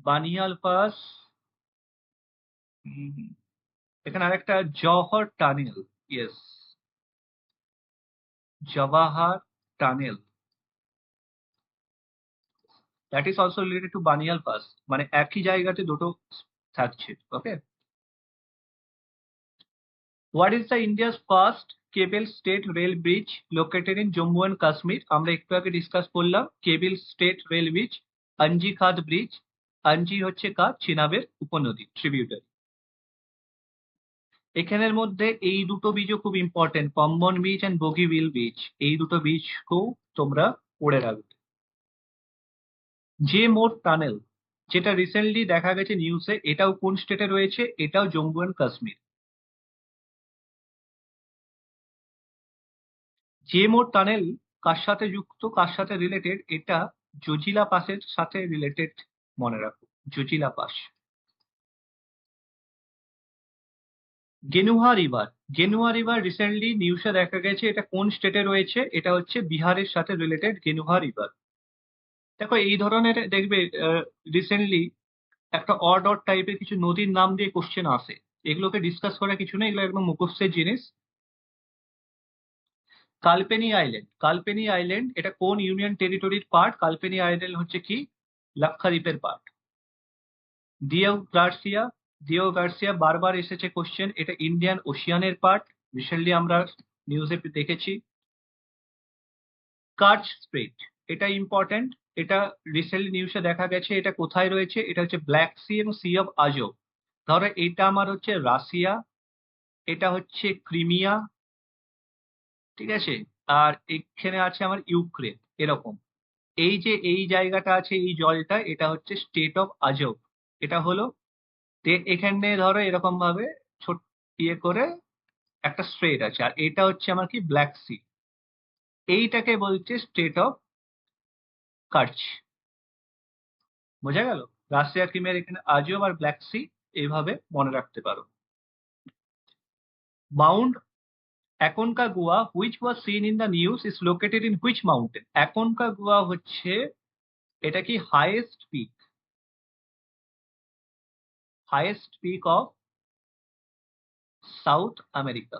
বানিয়াল পাস, এখানে আরেকটা Jawahar tunnel, yes, Jawahar tunnel, that is also related to Banihal pass. মানে একই জায়গাতে দুটো থাকছে। Okay, what is the India's first cable stayed rail bridge located in Jammu and Kashmir? আমরা একটু আগে ডিসকাস করলাম cable stayed rail bridge, Anji Khad bridge. Anji হচ্ছে কার? চিনাবের উপনদী, ট্রিবিউটারি। এখানের মধ্যে এই দুটো বীজও খুব ইম্পর্টেন্ট, পম্বন বীজ অ্যান্ড বগিবিল বীজ। এই দুটো বীজকেও তোমরা পড়ে রাখবে। যে মোট টানেল, যেটা রিসেন্টলি দেখা গেছে নিউজে, এটাও কোন স্টেটে রয়েছে? এটাও জম্মু অ্যান্ড কাশ্মীর। যে মোট টানেল কার সাথে যুক্ত, কার সাথে রিলেটেড? এটা জজিলা পাসের সাথে রিলেটেড, মনে রাখো, জজিলা পাস। গেনুয়া রিভার, গেনুয়া রিভার রিসেন্টলি নিউজে দেখা গেছে এটা কোন স্টেটে রয়েছে? এটা হচ্ছে বিহারের সাথে রিলেটেড গেনুয়া রিভার। দেখো এই ধরনের দেখবে রিসেন্টলি একটা অড অড টাইপের কিছু নদীর নাম দিয়ে কোশ্চেন আসে। এগুলোকে ডিসকাস করা কিছু না, এগুলো একদম মুখস্থের জিনিস। কালপেনি আইল্যান্ড, কালপেনি আইল্যান্ড এটা কোন ইউনিয়ন টেরিটরির পার্ট? কালপেনি আইল্যান্ড হচ্ছে কি লাক্ষাদ্বীপের পার্ট। দিও গার্সিয়া, দিও গার্সিয়া বারবার এসেছে কোশ্চেন, এটা ইন্ডিয়ান ওশিয়ানের পার্ট, রিসেন্টলি আমরা নিউজে দেখেছি। কার্চ স্ট্রেট, এটা ইম্পর্টেন্ট, এটা রিসেন্টলি নিউজে দেখা গেছে এটা কোথায় রয়েছে? এটা হচ্ছে ব্ল্যাক সি এবং সি অফ আজব। ধরো এটা আমার হচ্ছে রাশিয়া, এটা হচ্ছে ক্রিমিয়া, ঠিক আছে, আর এখানে আছে আমার ইউক্রেন, এরকম। এই যে এই জায়গাটা আছে এই জলটা, এটা হচ্ছে স্টেট অফ আজব। এটা হলো এখানে ধরো এরকম ভাবে ছোট ইয়ে করে একটা স্ট্রেট আছে, আর এটা হচ্ছে আমার কি ব্ল্যাক সি। এইটাকে বলছে স্ট্রেট অফ কার্চ। বোঝা গেল? রাশিয়া ক্রিমিয়ার এখানে আজিও আর ব্ল্যাক সি, এইভাবে মনে রাখতে পারো। Mount Aconcagua which was seen in the news is located in which mountain? Aconcagua হচ্ছে, এটা কি highest peak of South America.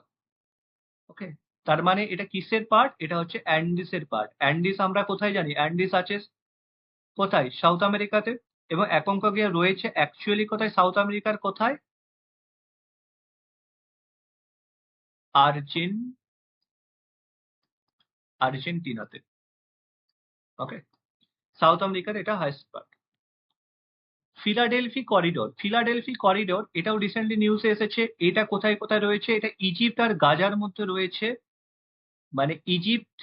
Okay, তার মানে এটা কিসের পার্ট? এটা হচ্ছে অ্যান্ডিসের পার্ট। অ্যান্ডিস আমরা কোথায় জানি? অ্যান্ডিস আছে কোথায়? সাউথ আমেরিকাতে। এবং অ্যাকনকাগুয়া রয়েছে অ্যাকচুয়ালি কোথায়? সাউথ আমেরিকার কোথায়? আর্জেন আর্জেন্টিনাতে। ওকে, সাউথ আমেরিকার এটা হাইস্ট পার্ট। ফিলাডেলফি করিডোর এটাও রিসেন্টলি নিউজে এসেছে। এটা কোথায় কোথায় রয়েছে? এটা ইজিপ্ট আর গাজার মধ্যে রয়েছে। মানে Egypt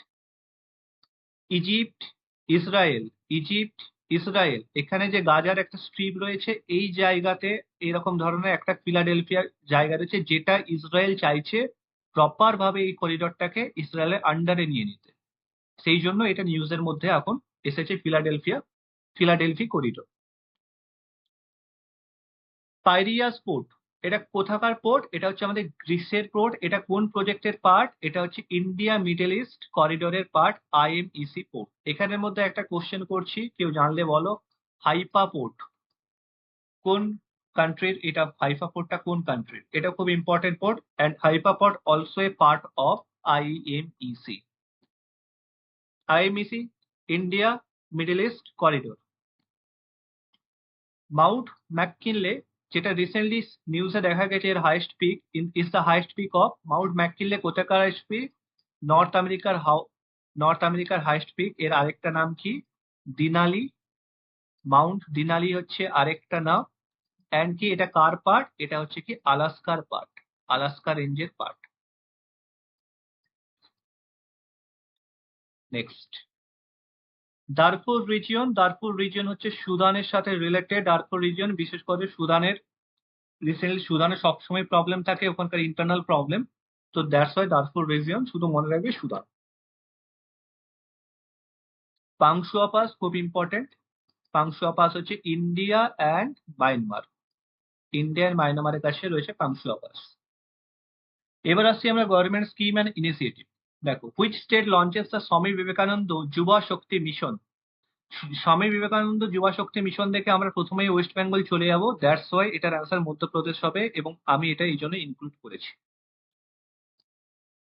Egypt Israel, Egypt Israel, এখানে যে গাজার একটা স্ট্রিপ রয়েছে, এই জায়গাতে এরকম ধরনের একটা ফিলাডেলফিয়ার জায়গা রয়েছে, যেটা ইসরায়েল চাইছে প্রপার ভাবে এই করিডোরটাকে ইসরায়েলের আন্ডারে নিয়ে নিতে। সেই জন্য এটা নিউজের মধ্যে এখন এসেছে, ফিলাডেলফি করিডোর। পাইরিয়াস পোর্ট, এটা কোথাকার পোর্ট? এটা হচ্ছে আমাদের গ্রিসের পোর্ট। এটা কোন প্রজেক্টের পার্ট? এটা হচ্ছে ইন্ডিয়া মিডল ইস্ট করিডোরের পার্ট, আইএমইসি পোর্ট। এখানের মধ্যে একটা কোশ্চেন করছি, কেউ জানলে বলো। হাইপা পোর্ট কোন কান্ট্রির? এটা হাইফা পোর্টটা কোন কান্ট্রির? এটা খুব important port, and Haifa port also a part of IMEC. IMEC, India middle east corridor. Mount McKinley, যেটা রিসেন্টলি নিউজে দেখা গেছে এর highest peak is the highest peak of mount McKinley. কোথাকার হাইস্ট পিক? নর্থ আমেরিকার নর্থ আমেরিকার highest peak. এর আরেকটা নাম কি? দিনালি। মাউন্ট দিনালি হচ্ছে আরেকটা নাম। অ্যান্ড কি এটা কার পার্ট? এটা হচ্ছে কি আলাস্কার পার্ট, আলাস্কা রেঞ্জের পার্ট। নেক্সট, দারফুর রিজিয়ন হচ্ছে সুদানের সাথে রিলেটেড। দারফুর রিজিয়ন বিশেষ করে রিসেন্টলি সুদানে সবসময় প্রবলেম থাকে, ওখানকার ইন্টারনাল প্রবলেম। তো দ্যাটস ওয়াই দারফুর রিজিয়ন, শুধু মনে রাখবে সুদান। পাংশুয়া পাস খুব ইম্পর্টেন্ট। পাংশুয়া পাস হচ্ছে India and Myanmar, India and মায়ানমারের কাছে রয়েছে পাংশুয়া পাস। এবার আসছি আমরা গভর্নমেন্ট স্কিম অ্যান্ড ইনিশিয়েটিভ। দেখো, which state launches the Swami Vivekananda যুবা শক্তি মিশন? স্বামী বিবেকানন্দ যুবা শক্তি মিশন দেখে আমরা প্রথমেই ওয়েস্ট বেঙ্গল চলে যাবো। দ্যাটস ওয়াই এটার অ্যান্সার মধ্যপ্রদেশ হবে, এবং আমি এটা এই জন্য ইনক্লুড করেছি।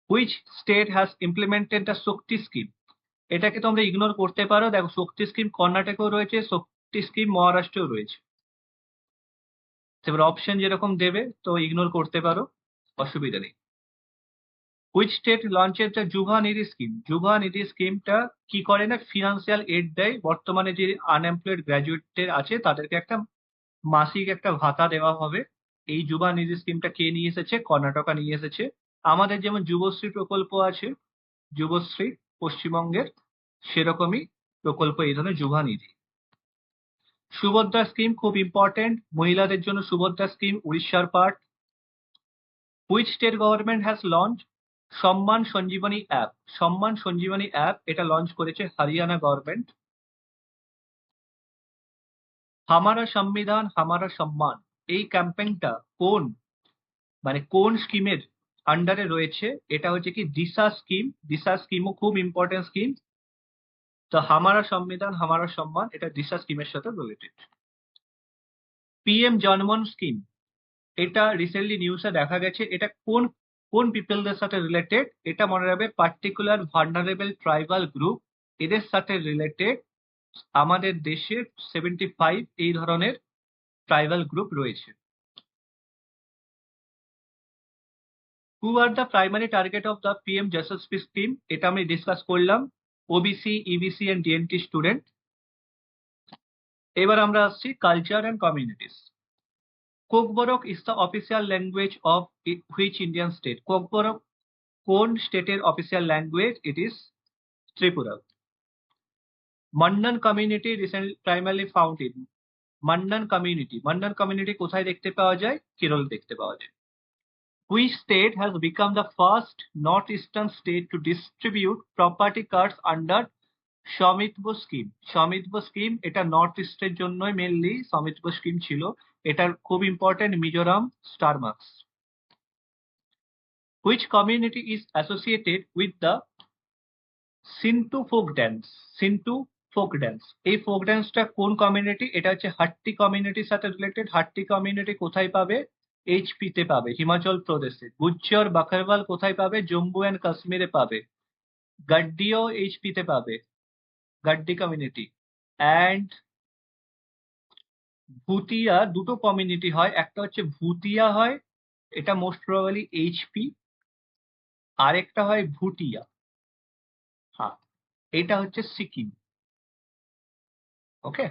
Which state has implemented the Shakti scheme? এটাকে তোমরা ইগনোর করতে পারো। দেখো, শক্তি স্কিম কর্ণাটকেও রয়েছে, শক্তি স্কিম মহারাষ্ট্রেও রয়েছে। এবার অপশন যেরকম দেবে তো ইগনোর করতে পারো, অসুবিধা নেই। হুইচ স্টেট লঞ্চের দ্য যুবা নিধি স্কিম? যুবা নিধি স্কিমটা কি করে না, ফিনান্সিয়াল এড দেয়। বর্তমানে যে আনএমপ্লয়েড গ্র্যাজুয়েটদের আছে তাদেরকে একটা মাসিক একটা ভাতা দেওয়া হবে। এই যুবা নিধি স্কিমটা কে নিয়ে এসেছে? কর্ণাটকা নিয়ে এসেছে। আমাদের যেমন যুবশ্রী প্রকল্প আছে, যুবশ্রী পশ্চিমবঙ্গের, সেরকমই প্রকল্প এই ধরনের যুবা নিধি। সুভদ্রা স্কিম খুব ইম্পর্টেন্ট, মহিলাদের জন্য সুভদ্রা স্কিম, উড়িষ্যার part. Which state government has launch সম্মান সঞ্জীবনী অ্যাপ? সম্মান সঞ্জীবনী অ্যাপ এটা লঞ্চ করেছে হরিয়ানা গভর্নমেন্ট। হামারা সংবিধান হামারা সম্মান, এই ক্যাম্পেইনটা কোন স্কিমের আন্ডারে রয়েছে? এটা হচ্ছে কি দিশা স্কিম। দিশা স্কিমও খুব ইম্পর্টেন্ট স্কিম। তো হামারা সংবিধান হামারা সম্মান এটা দিশা স্কিমের সাথে রিলেটেড। পিএম জনমন স্কিম, এটা রিসেন্টলি নিউজে দেখা গেছে, এটা কোন কোন পিপলদের সাথে রিলেটেড? এটা মনে রাখবে, পার্টিকুলার ভালনারেবল ট্রাইবাল গ্রুপ, এদের সাথে রিলেটেড। আমাদের দেশে 75 এই ধরনের ট্রাইবাল গ্রুপ রয়েছে। Who are the primary target of the PM Yashasvi scheme? এটা আমি ডিসকাস করলাম, OBC, EBC and DNT student. এবার আমরা আসছি culture and communities. Kokborok is the official language of which Indian state? Kokborok কোন স্টেটের official language? It is Tripura. Mannan community recently primarily found in, Mannan community কোথায় দেখতে পাওয়া যায়? কেরল দেখতে পাওয়া যায়। Which state has become the first northeastern state to distribute property cards under Swamitva scheme? Swamitva scheme এটা নর্থ ইস্টের জন্যই মেনলি স্বামিত্ব স্কিম ছিল। এটার খুব important Mizoram, star marks. Which community is associated with the Sintu folk dance? Sintu folk dance, এই folk ড্যান্সটা কোন community? এটা হচ্ছে হাট্টি কমিউনিটির সাথে রিলেটেড। হাট্টি কমিউনিটি কোথায় পাবে? এইচপি তে পাবে, হিমাচল প্রদেশে। গুজ্জর বাকরওয়াল কোথায় পাবে? জম্মু অ্যান্ড কাশ্মীরে পাবে। গাড্ডিও এইচপি তে পাবে, গাড্ডি কমিউনিটি। অ্যান্ড ভুতিয়া, দুটো কমিউনিটি হয়, একটা হচ্ছে ভুতিয়া হয়, এটা মোস্ট প্রবাবলি এইচপি, আর একটা হয় ভুটিয়া, হ্যাঁ এটা হচ্ছে সিকিম। ওকে,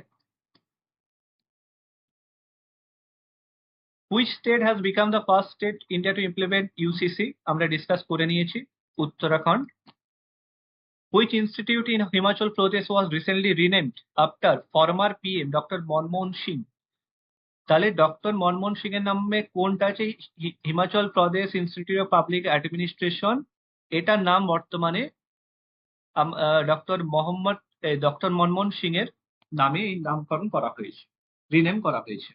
Which state has become the first state India to implement UCC? আমরা ডিসকাস করে নিয়েছি, Uttarakhand. Which institute in Himachal Pradesh was recently renamed after former PM Dr. Manmohan Singh? তাহলে ডক্টর মনমোহন সিং এর নামে কোনটা আছে? Himachal Pradesh institute of public administration, এটার নাম বর্তমানে ডক্টর মনমোহন সিং এর নামে এই নামকরণ করা হয়েছে, রিনেম করা হয়েছে।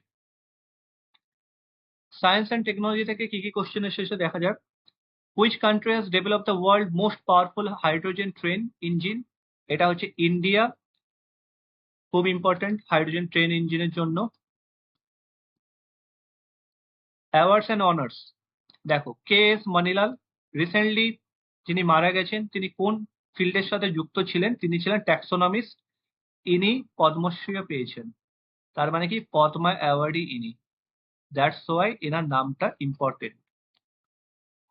সায়েন্স অ্যান্ড টেকনোলজি থেকে কি কি কোশ্চেন এসেছে দেখা যাক। Which country has developed the world most powerful hydrogen train engine? এটা হচ্ছে ইন্ডিয়া, খুব ইম্পর্টেন্ট হাইড্রোজেন ট্রেন ইঞ্জিনের জন্য। অ্যাওয়ার্ডস অ্যান্ড অনার্স দেখো, কে এস মনিলাল রিসেন্টলি যিনি মারা গেছেন, তিনি কোন ফিল্ডের সাথে যুক্ত ছিলেন? তিনি ছিলেন ট্যাক্সোনমিস্ট। ইনি পদ্মশ্রীও পেয়েছেন, তার মানে কি পদ্মা অ্যাওয়ার্ডই ইনি, দ্যাটস ওয়াই এনার নামটা important.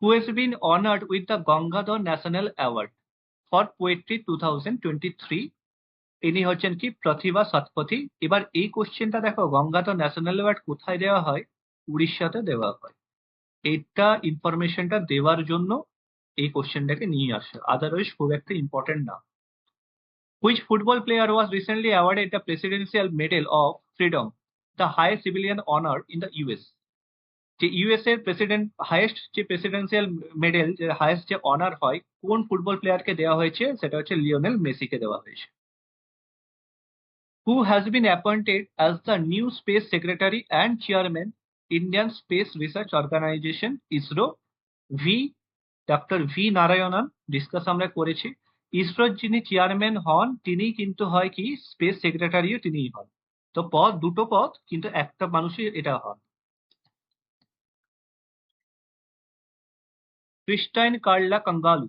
Who has been honored with the Gangadhar National Award for Poetry 2023? ইনি হচ্ছেন কি প্রতিভা সৎপথী। এবার এই কোশ্চেনটা দেখো, গঙ্গাধর ন্যাশনাল অ্যাওয়ার্ড কোথায় দেওয়া হয়? উড়িষ্যাতে দেওয়া হয়। এটা ইনফরমেশনটা দেওয়ার জন্য এই কোশ্চেনটাকে নিয়ে আসে, আদারওয়াইজ খুব একটা ইম্পর্টেন্ট না। Which football player was recently awarded the Presidential Medal of Freedom, the highest civilian honor in the US? যে ইউএস এর প্রেসিডেন্ট হাইয়েস্ট যে প্রেসিডেন্সিয়াল মেডেল, যে হাইয়েস্ট যে অনার হয়, কোন ফুটবল প্লেয়ারকে দেওয়া হয়েছে? সেটা হচ্ছে লিওনেল মেসিকে দেওয়া হয়েছে। Who has been appointed as the new Space Secretary and Chairman, Indian Space Research Organization, ISRO? V doctor V Narayanan, discuss আমরা করেছি। ইসরোর যিনি চেয়ারম্যান হন, তিনি কিন্তু হয় কি স্পেস সেক্রেটারিও তিনিই হন। তো পদ দুটো পদ, কিন্তু একটা মানুষই এটা হন। ক্রিস্টাইন কার্লা কাঙ্গালু,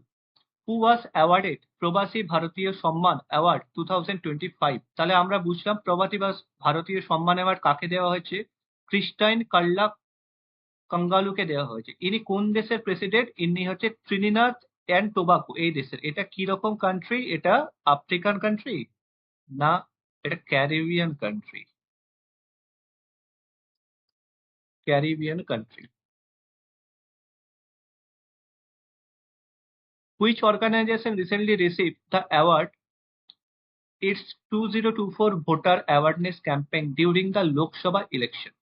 who was awarded প্রবাসী ভারতীয় সম্মান অ্যাওয়ার্ড 2025? তাহলে আমরা বুঝলাম প্রবাসী ভারতীয় সম্মান অ্যাওয়ার্ড কাকে দেওয়া হয়েছে? ক্রিস্টাইন কার্লা কাঙ্গালুকে দেওয়া হয়েছে। ইনি কোন দেশের প্রেসিডেন্ট? ইনি হচ্ছে ত্রিনিদাদ অ্যান্ড টোবাগো এই দেশের। এটা কি রকম কান্ট্রি? এটা আফ্রিকান কান্ট্রি না, এটা Caribbean country, Caribbean country. Which organization recently received the award its 2024 voter awareness campaign during the Lok Sabha election?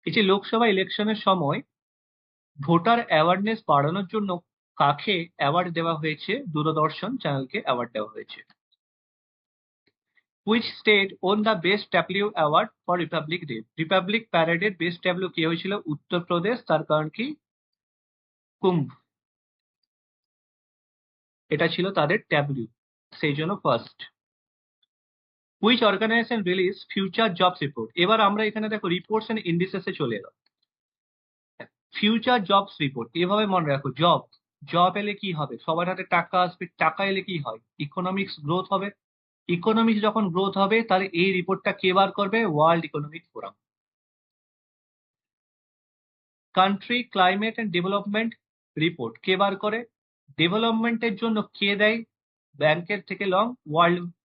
এই যে লোকসভা ইলেকশনের সময় ভোটার অ্যাওয়ারনেস বাড়ানোর জন্য কাকে অ্যাওয়ার্ড দেওয়া হয়েছে? দূরদর্শন চ্যানেলকে অ্যাওয়ার্ড দেওয়া হয়েছে। Which state won the Best Tableau Award for Republic Day? Republic প্যারেডের বেস্ট ট্যাবলো কে হয়েছিল? উত্তরপ্রদেশ। তার কারণ কি? কুম্ভ, এটা ছিল তাদের ট্যাবলু, সেই জন্য first. Which organization release future jobs report? এবার আমরা এখানে দেখো রিপোর্টস এন্ড ইন্ডিসেসে চলে এলাম। ফিউচার জবস রিপোর্ট, এভাবে মনে রাখো, জব, জব এলে কি হবে? সবার হাতে টাকা আসবে, টাকা এলে কি হয়? ইকোনমিক্স গ্রোথ হবে। ইকোনমিক্স যখন গ্রোথ হবে, তাহলে এই রিপোর্টটা কে বার করবে? World economic forum. Country climate and development report কে বার করে? ডেভেলপমেন্টের জন্য কে দেয়? ব্যাংকের থেকে লোন,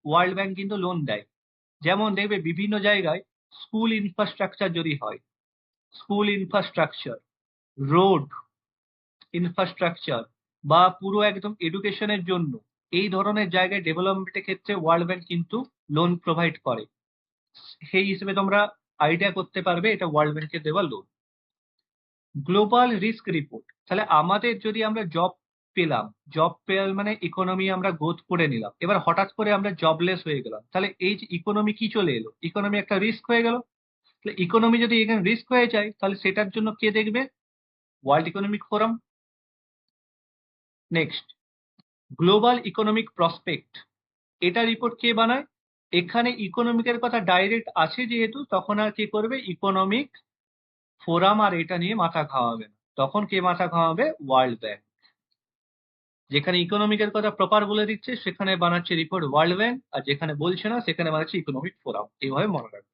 ওয়ার্ল্ড ব্যাংক কিন্তু লোন দেয়। যেমন দেখবে বিভিন্ন জায়গায় স্কুল ইনফ্রাস্ট্রাকচার যদি হয়, স্কুল ইনফ্রাস্ট্রাকচার, রোড ইনফ্রাস্ট্রাকচার, বা পুরো একদম এডুকেশনের জন্য, এই ধরনের জায়গায় ডেভেলপমেন্টের ক্ষেত্রে ওয়ার্ল্ড ব্যাংক কিন্তু লোন প্রোভাইড করে। সেই হিসেবে তোমরা আইডিয়া করতে পারবে এটা ওয়ার্ল্ড ব্যাংকের দেওয়া লোন। গ্লোবাল রিস্ক রিপোর্ট, তাহলে আমাদের যদি আমরা পেলাম জব পেলাম মানে ইকোনমি আমরা গ্রোথ করে নিলাম, এবার হঠাৎ করে আমরা জবলেস হয়ে গেলাম, তাহলে এই যে ইকোনমি কি চলে এলো, ইকোনমি একটা রিস্ক হয়ে গেল। তাহলে ইকোনমি যদি এখানে রিস্ক হয়ে যায় তাহলে সেটার জন্য কে দেখবে? World economic forum. Next, global economic prospect, এটা রিপোর্ট কে বানায়? এখানে ইকোনমিকের কথা ডাইরেক্ট আছে যেহেতু, তখন আর কে করবে? ইকোনমিক ফোরাম আর এটা নিয়ে মাথা ঘামাবে না, তখন কে মাথা ঘামাবে? World bank. যেখানে ইকোনমিকের কথা প্রপার বলে দিচ্ছে সেখানে বানাচ্ছে রিপোর্ট ওয়ার্ল্ড ব্যাংক, আর যেখানে বলছে না সেখানে বানাচ্ছে ইকোনমিক ফোরাম, এইভাবে মনে রাখবে।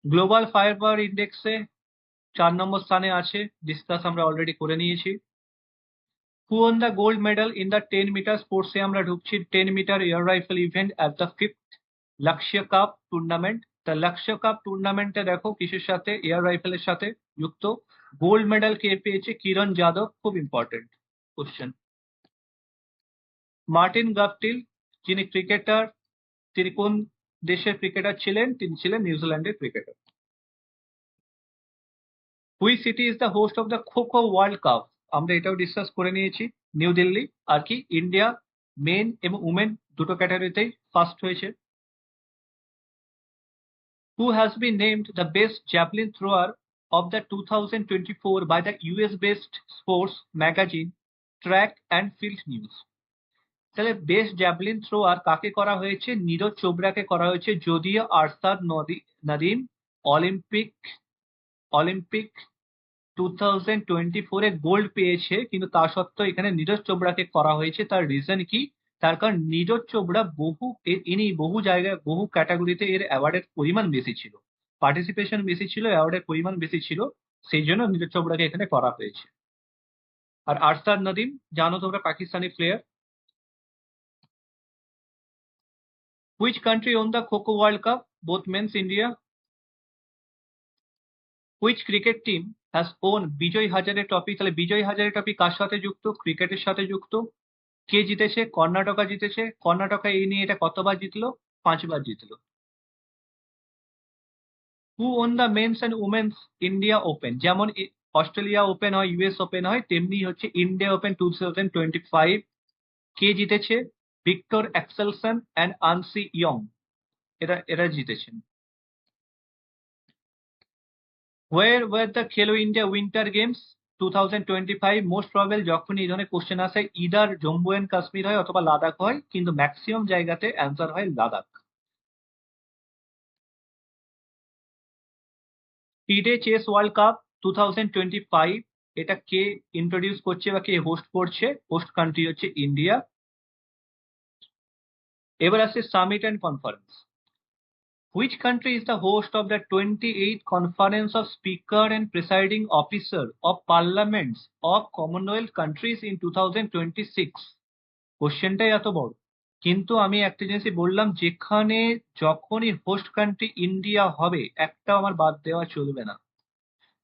গ্লোবাল ফায়ার পাওয়ার ইন্ডেক্সে 4 নম্বর স্থানে আছে, ডিসকাস আমরা অলরেডি করে নিয়েছি। Who won the gold medal in the 10 metre স্পোর্টসে আমরা ঢুকছি, 10 metre air rifle event at the 5th Lakshya cup tournament. তা লক্ষ্য কাপ টুর্নামেন্টে দেখো কিসের সাথে? এয়ার রাইফেলের সাথে যুক্ত। গোল্ড মেডাল কে পেয়েছে? কিরণ যাদব, খুব ইম্পর্টেন্ট কোশ্চেন। মার্টিন গাপটিল, যিনি ক্রিকেটার, তিনি কোন দেশের ক্রিকেটার ছিলেন? তিনি ছিলেন নিউজিল্যান্ডের cricketer. Which city is the host of the kho kho world cup, আমরা এটাও ডিসকাস করে নিয়েছি, নিউ দিল্লি। আর কি ইন্ডিয়া মেন এবং উমেন দুটো ক্যাটাগরিতেই ফার্স্ট হয়েছে। Who has been named the best javelin thrower of the 2024 by the US based sports magazine track and field news. তাহলে বেস্ট জ্যাভলিন থ্রোয়ার কাকে করা হয়েছে? নীরজ চোপড়াকে করা হয়েছে, যদিও Arshad Nadeem Olympic Olympic 2024 gold পেয়েছে, কিন্তু তা সত্ত্বেও এখানে নীরজ চোপড়াকে করা হয়েছে। তার রিজন কি? তার কারণ নীরজ চোপড়া ইনি বহু জায়গায় বহু ক্যাটাগরিতে এর অ্যাওয়ার্ডের পরিমাণ বেশি ছিল, পার্টিসিপেশন বেশি ছিল, অ্যাওয়ার্ডের পরিমাণ বেশি ছিল, সেই জন্য নীরজ চোপড়াকে এখানে করা হয়েছে। আর আরশাদ নদীম জানো তোমরা, Pakistani player. Which country won the kho kho world cup both men's India? Which cricket team has won Vijay Hazare trophy, তাহলে বিজয় হাজারে ট্রফি কার সাথে যুক্ত? ক্রিকেটের সাথে যুক্ত। কে জিতেছে? কর্ণাটকা জিতেছে। কর্ণাটকা এই নিয়ে এটা কতবার জিতলো? 5বার জিতলো। Who won the men's and women's India Open, যেমন অস্ট্রেলিয়া ওপেন হয়, ইউএস ওপেন হয়, তেমনি হচ্ছে ইন্ডিয়া ওপেন 2025। কে জিতেছে? Victor Axelsen and An Se Young, এরা এরা জিতেছেন। Where were the Khelo India winter games 2025? Most probable যখন এই ধরনের কোশ্চেন আসে ইদার জম্মু অ্যান্ড কাশ্মীর হয় অথবা লাদাখ হয়, কিন্তু ম্যাক্সিমাম জায়গাতে অ্যান্সার হয় লাদাখ। ফিডে চেস ওয়ার্ল্ড কাপ 2025, এটা কে ইন্ট্রোডিউস করছে বা কে হোস্ট করছে? হোস্ট কান্ট্রি হচ্ছে ইন্ডিয়া। এবার আসছে summit and conference. Which country is the host of the 28th conference of speaker and presiding officer of parliaments of Commonwealth countries in 2026? কোশ্চেনটাই এত বড়, কিন্তু আমি একটা জিনিসই বললাম, যেখানে যখনই হোস্ট কান্ট্রি ইন্ডিয়া হবে একটা আমার বাদ দেওয়া চলবে না।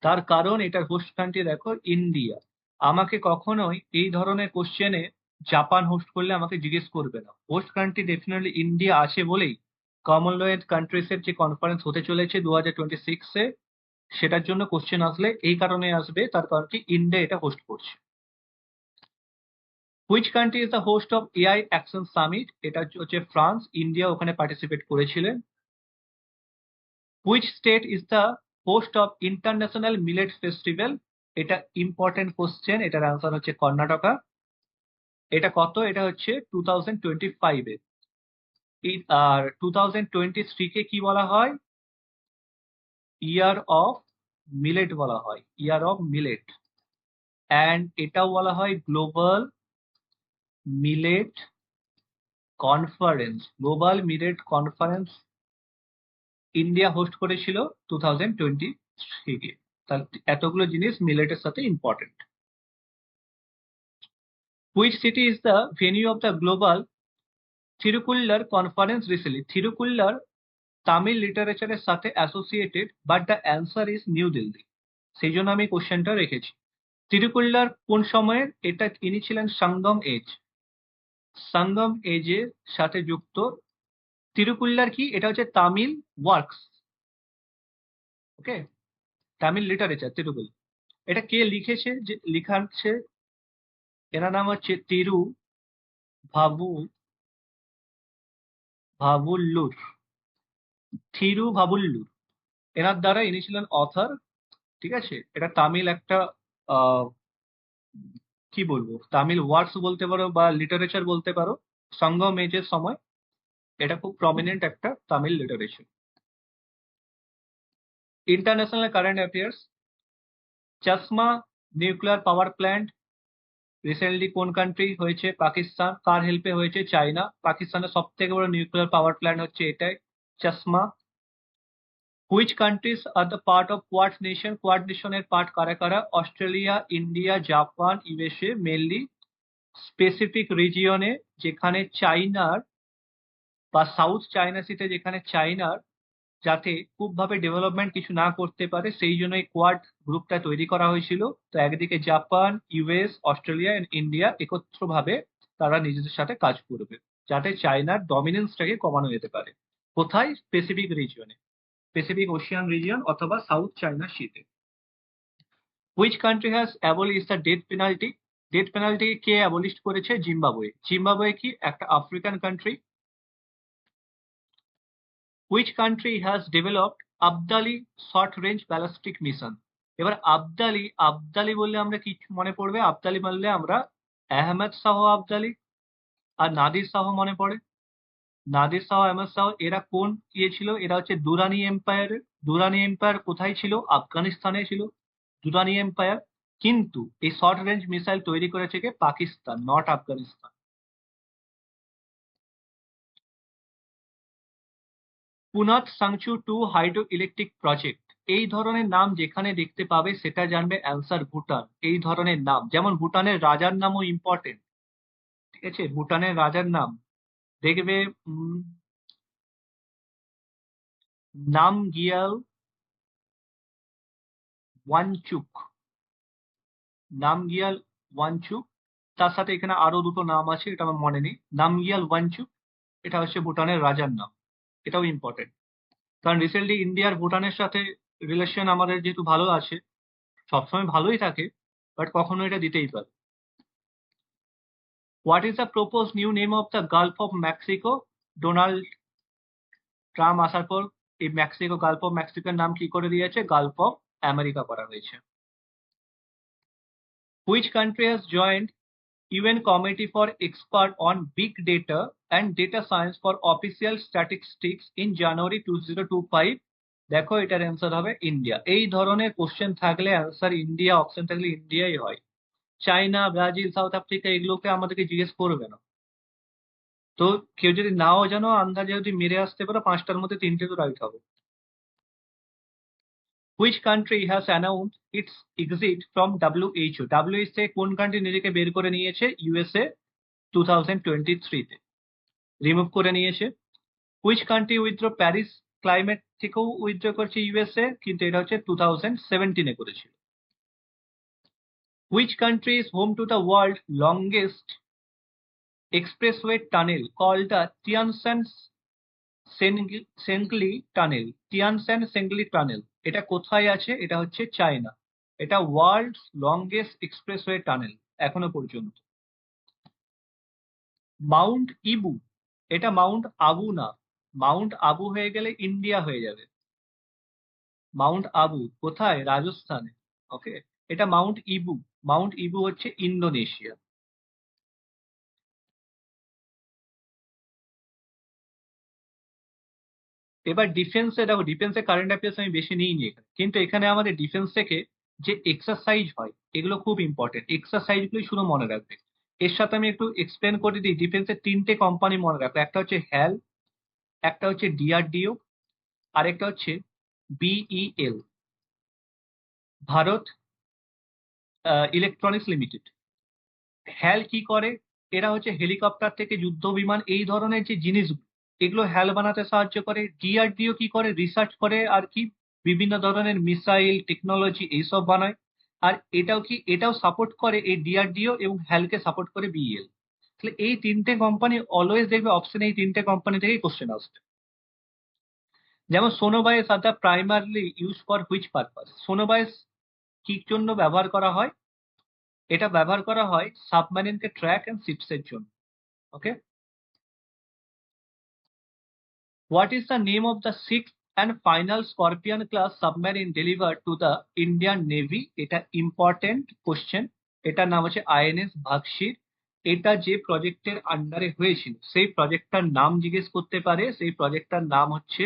তার কারণ এটার হোস্ট কান্ট্রি দেখো ইন্ডিয়া। আমাকে কখনোই এই ধরনের কোশ্চেনে জাপান হোস্ট করলে আমাকে জিজ্ঞেস করবে না, হোস্ট কান্ট্রি ডেফিনেটলি ইন্ডিয়া আছে বলেই কমনওয়েলথ কান্ট্রিজ এর যে কনফারেন্স হতে চলেছে 2026-এ, সেটার জন্য কোশ্চেন আসলে এই কারণে আসবে, তার কারণ কি ইন্ডিয়া এটা হোস্ট করছে। Which country is the host of AI action summit, এটা হচ্ছে ফ্রান্স, ইন্ডিয়া ওখানে পার্টিসিপেট করেছিলেন। Which state is the host of international millet festival, এটা ইম্পর্টেন্ট কোশ্চেন, এটার আনসার হচ্ছে কর্ণাটকা। এটা কত? এটা হচ্ছে 2025-এ। আর 2023-কে কি বলা হয়? ইয়ার অফ মিলেট বলা হয়, ইয়ার অফ মিলেট। অ্যান্ড এটাও বলা হয় global millet conference. Global millet conference India host করেছিল 2023-কে। তাহলে এতগুলো জিনিস মিলেটের সাথে important. Which city is the venue of the global Thirukkural conference recently? Thirukkural Tamil লিটারেচারের সাথে associated, but the answer is new Delhi, সেই জন্য আমি কোশ্চেনটা রেখেছি। তিরুকুল্লার কোন সময়ের? এটা ইনি ছিলেন সঙ্গম এজ, সঙ্গম এজের সাথে যুক্ত। তিরুকুল্লার কি? এটা হচ্ছে তামিল ওয়ার্কস। ওকে, তামিল লিটারেচার তিরুপতি। এটা কে লিখেছে, যে লিখাচ্ছে, এনার নাম হচ্ছে তিরু ভাবু ভাবুল্লুর, থিরু ভাবুল্লুর। এনার দ্বারা ইনি ছিলেন অথর। ঠিক আছে, এটা তামিল একটা আহ, কি বলবো, তামিল ওয়ার্ডস বলতে পারো বা লিটারেচার বলতে পারো। সঙ্গম এজের সময় এটা খুব প্রমিনেন্ট একটা Tamil literature. International current affairs. চশমা নিউক্লিয়ার পাওয়ার প্ল্যান্ট রিসেন্টলি কোন কান্ট্রি হয়েছে? পাকিস্তান। কার হেল্পে হয়েছে? চায়না। পাকিস্তানের সব থেকে বড় নিউক্লিয়ার পাওয়ার প্ল্যান্ট হচ্ছে এটাই, Chashma. Which countries are the part of quad nation? Quad নেশনের পার্ট কারা কারা? Australia, India, Japan, USA. Mainly specific রিজিয়নে, যেখানে চাইনার বা সাউথ চাইনা সিতে, যেখানে চাইনার যাতে খুবভাবে ডেভেলপমেন্ট কিছু না করতে পারে, সেই জন্য এই কোয়াড গ্রুপটা তৈরি করা হয়েছিল। তো একদিকে Japan, US, Australia and India একত্রভাবে তারা নিজেদের সাথে কাজ করবে, যাতে চায়নার ডমিনেন্সটাকে কমানো যেতে পারে। কোথায়? স্পেসিফিক রিজিয়নে, প্যাসিফিক ওশিয়ান রিজিয়ন অথবা সাউথ চায়না সিতে। Which country has abolish the death penalty? Death penalty K abolish করেছে? জিম্বাবুয়ে। জিম্বাবুয়ে কি একটা African country? Which country has developed Abdali short range ballistic missile? এবার আবদালি, আবদালি বললে আমরা কি মনে পড়বে? আবদালি বললে আমরা আহমেদ শাহ আবদালি আর নাদির শাহ মনে পড়ে। নাদির শাহ, আহমেদ শাহ, এরা কোন ইয়ে ছিল? এরা হচ্ছে দুরানি এম্পায়ারের। দুরানি এম্পায়ার কোথায় ছিল? আফগানিস্তানে ছিল দুরানি এম্পায়ার। কিন্তু এই শর্ট রেঞ্জ মিসাইল তৈরি করেছে কে? Pakistan, not Afghanistan. Punatsangchhu two hydro electric project, এই ধরনের নাম যেখানে দেখতে পাবে সেটা জানবে অ্যান্সার ভুটান। এই ধরনের নাম, যেমন ভুটানের রাজার নামও ইম্পর্টেন্ট। ঠিক আছে, ভুটানের রাজার নাম দেখবে নামগিয়াল ওয়ানচুক, নামগিয়াল ওয়ানচুক। তার সাথে এখানে আরো দুটো নাম আছে, এটা আমার মনে নেই। নামগিয়াল ওয়ানচুক, এটা হচ্ছে ভুটানের রাজার নাম। এটাও ইম্পর্টেন্ট, কারণ রিসেন্টলি ইন্ডিয়ার ভুটানের সাথে রিলেশন আমাদের যেহেতু ভালো আছে, সবসময় ভালোই থাকে, বাট কখনো এটা দিতেই পারে। What is the propose new name of the Gulf of Mexico? Donald Trump আসার পর এই মেক্সিকো, গালফ অফ মেক্সিকোর নাম কি করে দিয়েছে? গালফ অফ আমেরিকা করা হয়েছে। Which country has joint UN Committee for Expert on Big Data and Data Science for Official Statistics in January 2025? দেখো, এটার অ্যান্সার হবে ইন্ডিয়া। এই ধরনের কোশ্চেন থাকলে অ্যান্সার ইন্ডিয়া, অপশন থাকলে ইন্ডিয়াই হয়। চায়না, ব্রাজিল, সাউথ আফ্রিকা এগুলোকে আমাদেরকে জিজ্ঞেস করবে না। তো কেউ যদি নাও জানো, আন্দাজে যদি মেরে আসতে পারো, পাঁচটার মধ্যে তিনটে তো রাইট হবে। Which country has announced it's exit from WHO? WHO থেকে কোন কান্ট্রি নিজেকে বের করে নিয়েছে? ইউএসএ 2023-তে রিমুভ করে নিয়েছে। Which country withdraw Paris climate থেকেও উইথড্র করছে ইউএসএ, কিন্তু এটা হচ্ছে 2017-এ করেছিল। Which country is home to the world longest expressway tunnel called the Tianshan Shengli tunnel? Tianshan Shengli tunnel এটা কোথায় আছে? এটা হচ্ছে চায়না। এটা ওয়ার্ল্ড লংগেস্ট এক্সপ্রেসওয়ে টানেল এখনো পর্যন্ত। মাউন্ট ইবু, এটা মাউন্ট আবু না। মাউন্ট আবু হয়ে গেলে ইন্ডিয়া হয়ে যাবে। মাউন্ট আবু কোথায়? রাজস্থানে। ওকে, এটা মাউন্ট ইবু। মাউন্ট ইবু হচ্ছে ইন্দোনেশিয়া। এবার ডিফেন্সে দেখো, ডিফেন্সে কারেন্ট অ্যাফেয়ার্স আমি বেশি নিইনি এখানে, কিন্তু এখানে আমাদের ডিফেন্স থেকে যে এক্সারসাইজ হয় এগুলো খুব ইম্পর্টেন্ট। এক্সারসাইজ গুলো শুধু মনে রাখবে। এর সাথে আমি একটু এক্সপ্লেন করে দিই। ডিফেন্সের তিনটে কোম্পানি মনে রাখবে, একটা হচ্ছে হ্যাল, একটা হচ্ছে ডিআরডিও, আর একটা হচ্ছে বিইএল, ভারত ইলেকট্রনিক্স লিমিটেড। হ্যাল কি করে? এরা হচ্ছে হেলিকপ্টার থেকে যুদ্ধ বিমান, এই ধরনের যে জিনিসগুলো, এগুলো হ্যাল বানাতে সাহায্য করে। ডিআরডিও কি করে? রিসার্চ করে আর কি, বিভিন্ন ধরনের মিসাইল টেকনোলজি এইসব বানায়। আর এটাও কি, এটাও সাপোর্ট করে, এই ডিআরডিও এবং হ্যালকে সাপোর্ট করে বিএল। তাহলে এই তিনটে কোম্পানি অলওয়েজ দেখবে অপশন, এই তিনটে কোম্পানি থেকেই কোশ্চেন আসবে। যেমন sonobuoys are the primarily use for which purpose, sonobuoys কি জন্য ব্যবহার করা হয়? এটা ব্যবহার করা হয় সাবমেরিনকে ট্র্যাক এন্ড শিপসের জন্য। Okay, what is the name of the six and final scorpion class submarine deliver to the Indian navy? এটা ইম্পর্টেন্ট কোশ্চেন। এটার নাম হচ্ছে আইএনএস ভাগশির। এটা যে প্রজেক্টের আন্ডারে হয়েছিল সেই প্রজেক্টটার নাম জিজ্ঞেস করতে পারে। সেই প্রজেক্টটার নাম হচ্ছে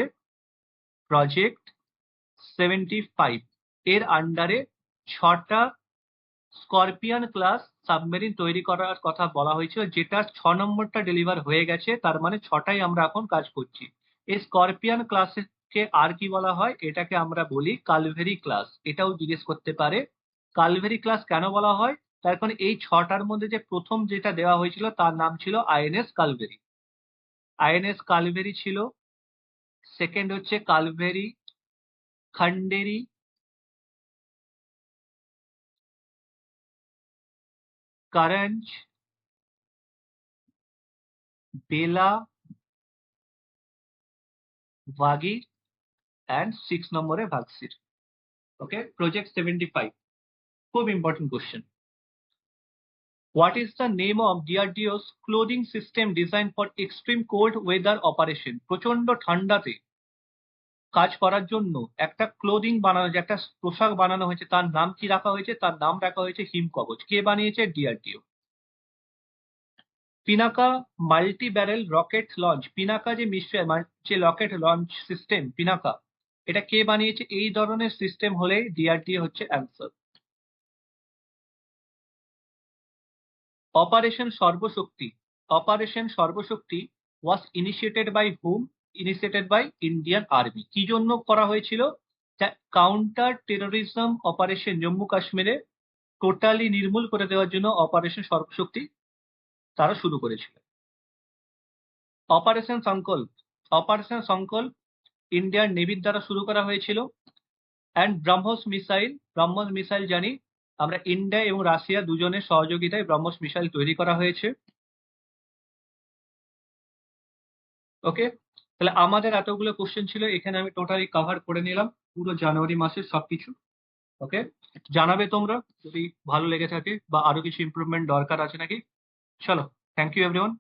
প্রজেক্ট 75। এর আন্ডারে 6টা স্করপিয়ন ক্লাস সাবমেরিন তৈরি করার কথা বলা হয়েছিল, যেটার 6 নম্বরটা ডেলিভার হয়ে গেছে, তার মানে 6টাই আমরা এখন কাজ করছি। এই স্করপিয়ন ক্লাসকে আর কি বলা হয়? এটাকে আমরা বলি কালভেরি ক্লাস। এটাও জিজ্ঞেস করতে পারে কালভেরি ক্লাস কেন বলা হয়। তার কারণ এই 6টার মধ্যে যে প্রথম যেটা দেওয়া হয়েছিল তার নাম ছিল আইএনএস কালভেরি। আইএনএস কালভেরি ছিল, সেকেন্ড হচ্ছে কালভেরি খান্ডেরি, করঞ্জ, বেলা, ভাগি অ্যান্ড 6 নম্বরে ভাগসির। ওকে, প্রজেক্ট 75, খুব important question. What is the name of DRDO's clothing system design for extreme cold weather operation? প্রচন্ড ঠান্ডাতে কাজ করার জন্য একটা ক্লোদিং বানানো, যে একটা পোশাক বানানো হয়েছে, তার নাম কি রাখা হয়েছে? তার নাম রাখা হয়েছে হিমকবচ। কে বানিয়েছে? DRDO. Pinaka multi barrel rocket launch, Pinaka যে যে রকেট লঞ্চ সিস্টেম পিনাকা, এটা কে বানিয়েছে? এই ধরনের সিস্টেম হলে ডিআরডিও হচ্ছে answer. Operation Sarvashakti, operation Sarvashakti was initiated by whom? Initiated by Indian army. কি জন্য করা হয়েছিল? কাউন্টার টেরোরিজম অপারেশন জম্মু কাশ্মীরে টোটালি নির্মূল করে দেওয়ার জন্য অপারেশন সর্বশক্তি তারা শুরু করেছিল। অপারেশন সংকল্প, অপারেশন সংকল্প ইন্ডিয়ান নেভির দ্বারা শুরু করা হয়েছিল। And BrahMos missile, BrahMos missile জানি আমরা ইন্ডিয়া এবং রাশিয়া দুজনের সহযোগিতায় ব্রহ্মস মিসাইল তৈরি করা হয়েছে। ওকে, তাহলে আমাদের এতগুলো কোশ্চেন ছিল, এখানে আমি টোটালি কভার করে নিলাম পুরো জানুয়ারি মাসের সবকিছু। ওকে, জানাবে তোমরা যদি ভালো লেগে থাকে বা আরো কিছু ইমপ্রুভমেন্ট দরকার আছে নাকি। চলো, থ্যাংক ইউ এভরিওয়ান।